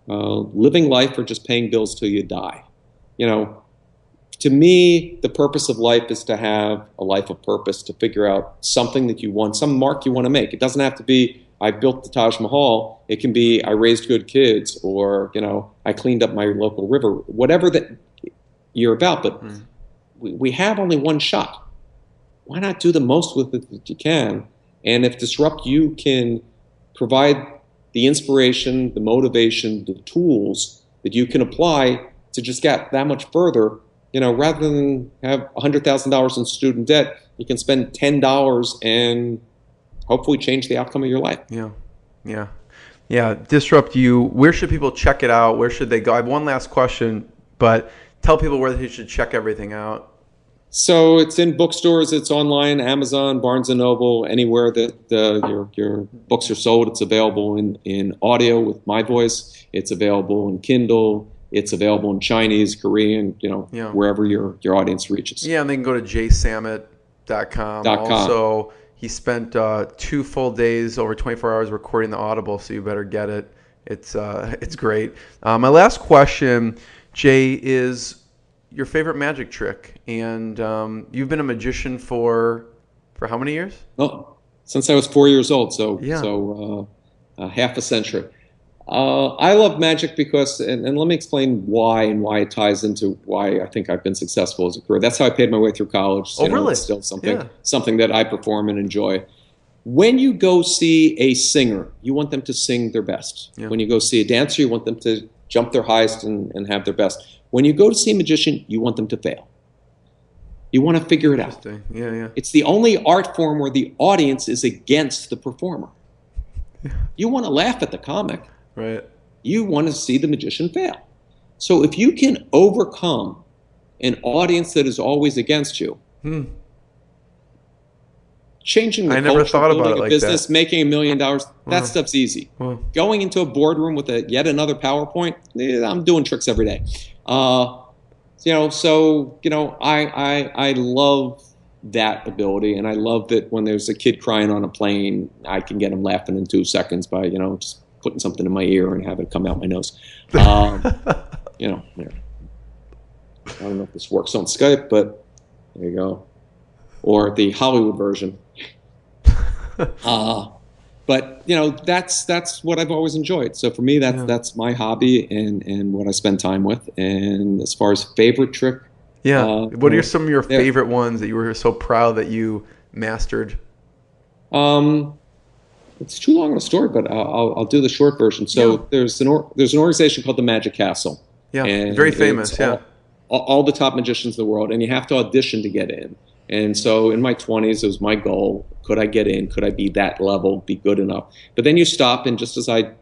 living life or just paying bills till you die? To me, the purpose of life is to have a life of purpose, to figure out something that you want, some mark you want to make. It doesn't have to be, I built the Taj Mahal. It can be, I raised good kids, or, I cleaned up my local river, whatever that you're about. But we have only one shot. Why not do the most with it that you can? And if Disrupt You can provide the inspiration, the motivation, the tools that you can apply to just get that much further, rather than have $100,000 in student debt, you can spend $10 and hopefully change the outcome of your life. Yeah. Disrupt You. Where should people check it out? Where should they go? I have one last question, but tell people where they should check everything out. So it's in bookstores, it's online, Amazon, Barnes & Noble, anywhere that your books are sold. It's available in audio with my voice. It's available in Kindle. It's available in Chinese, Korean, wherever your audience reaches. Yeah, and they can go to jsamit.com. Also, he spent 2 full days, over 24 hours recording the Audible, so you better get it. It's great. My last question, Jay, is your favorite magic trick. And you've been a magician for how many years? Oh, since I was 4 years old, so half a century. I love magic because, and let me explain why and why it ties into why I think I've been successful as a career. That's how I paid my way through college. Really? It's still something that I perform and enjoy. When you go see a singer, you want them to sing their best. Yeah. When you go see a dancer, you want them to jump their highest and have their best. When you go to see a magician, you want them to fail. You want to figure it out. Interesting. Yeah, yeah. It's the only art form where the audience is against the performer. You want to laugh at the comic. Right. You want to see the magician fail. So if you can overcome an audience that is always against you, changing the I never culture, thought about building it a like business, that. making $1 million, that stuff's easy. Wow. Going into a boardroom with yet another PowerPoint, I'm doing tricks every day. I love that ability, and I love that when there's a kid crying on a plane, I can get him laughing in 2 seconds by just putting something in my ear and have it come out my nose. Yeah. I don't know if this works on Skype, but there you go. Or the Hollywood version. But that's what I've always enjoyed. So for me, that's my hobby and what I spend time with. And as far as favorite trick, what are some of your favorite ones that you were so proud that you mastered? It's too long of a story, but I'll do the short version. So there's an organization called the Magic Castle. Yeah, and very famous. All the top magicians in the world, and you have to audition to get in. And so in my 20s, it was my goal. Could I get in? Could I be that level, be good enough? But then you stop, and just as I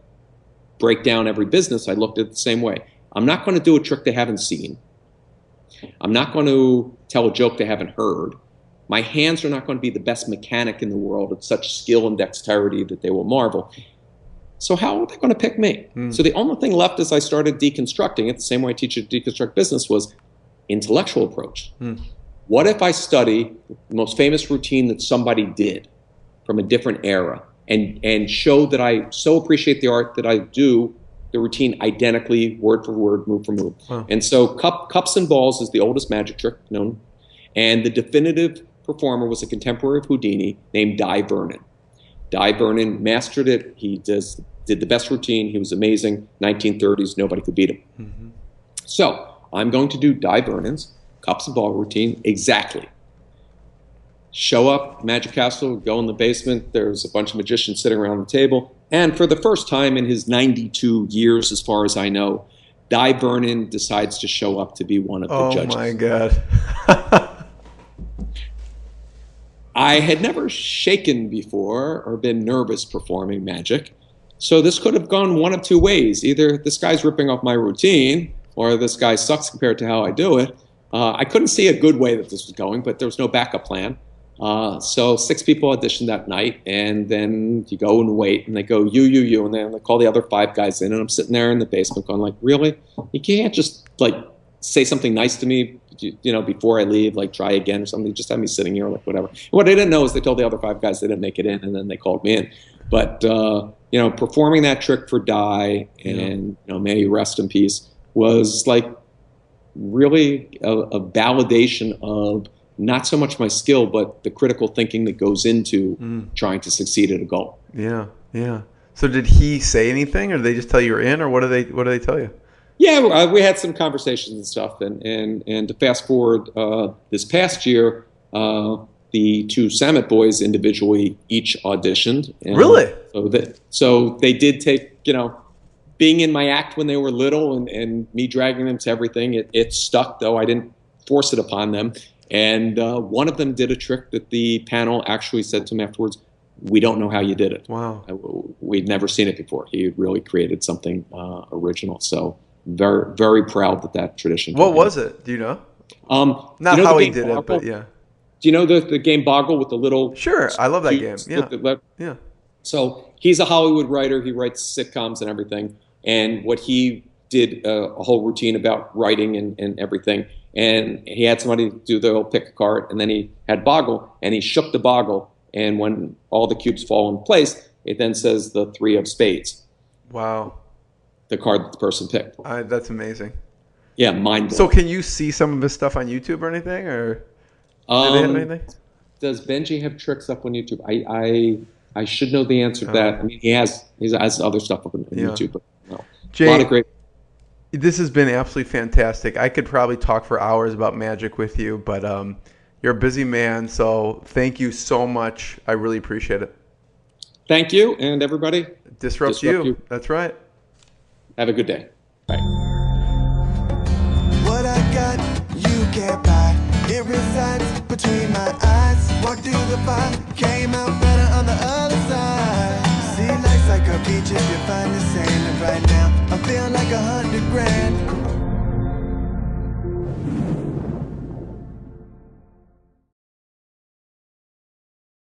break down every business, I looked at it the same way. I'm not going to do a trick they haven't seen. I'm not going to tell a joke they haven't heard. My hands are not going to be the best mechanic in the world of such skill and dexterity that they will marvel. So how are they going to pick me? So the only thing left as I started deconstructing it, the same way I teach you to deconstruct business, was intellectual approach. What if I study the most famous routine that somebody did from a different era and show that I so appreciate the art that I do the routine identically, word for word, move for move. Wow. And so cups and balls is the oldest magic trick known. And the definitive performer was a contemporary of Houdini named Dai Vernon. Dai Vernon mastered it. He did the best routine. He was amazing. 1930s, nobody could beat him. So I'm going to do Dai Vernon's cups and ball routine exactly. Show up, Magic Castle, go in the basement. There's a bunch of magicians sitting around the table. And for the first time in his 92 years, as far as I know, Dai Vernon decides to show up to be one of the judges. Oh, my God. I had never shaken before or been nervous performing magic. So this could have gone one of two ways. Either this guy's ripping off my routine or this guy sucks compared to how I do it. I couldn't see a good way that this was going, but there was no backup plan. So 6 people auditioned that night, and then you go and wait, and they go, you, and then they call the other 5 guys in, and I'm sitting there in the basement going like, really? You can't just like say something nice to me, before I leave, like try again or something. Just have me sitting here, like whatever. And what I didn't know is they told the other 5 guys they didn't make it in, and then they called me in. But, performing that trick for Dai, and, may he rest in peace, was like really a validation of not so much my skill, but the critical thinking that goes into trying to succeed at a goal. Yeah, yeah. So did he say anything, or did they just tell you you're in, or what do they tell you? Yeah, we had some conversations and stuff, and to fast forward this past year, the 2 Samit boys individually each auditioned. And really? So they did take, being in my act when they were little and me dragging them to everything, it stuck, though I didn't force it upon them. And one of them did a trick that the panel actually said to him afterwards, we don't know how you did it. Wow. We'd never seen it before. He really created something original. So very, very proud that tradition. What was it? Do you know? Not how he did it, but yeah. Do you know the game Boggle with the little... Sure, I love that game. Yeah. Yeah. So he's a Hollywood writer. He writes sitcoms and everything. And what he did a whole routine about writing and everything. And he had somebody do the whole pick a card, and then he had Boggle, and he shook the Boggle, and when all the cubes fall in place, it then says the 3 of spades. Wow. The card that the person picked. That's amazing. Yeah, mind blowing. So can you see some of his stuff on YouTube or anything, or do they have anything? Does Benji have tricks up on YouTube? I should know the answer to that. I mean, he has other stuff up on YouTube, but no. Jay, a lot of great. This has been absolutely fantastic. I could probably talk for hours about magic with you, but you're a busy man, so thank you so much. I really appreciate it. Thank you, and everybody. Disrupt you. That's right. Have a good day. Bye. What I got, you can't buy. It resides between my eyes. Walked through the fire, came out better on the other side. See, life's like a beach if you find the sand. And right now, I feel like 100 grand.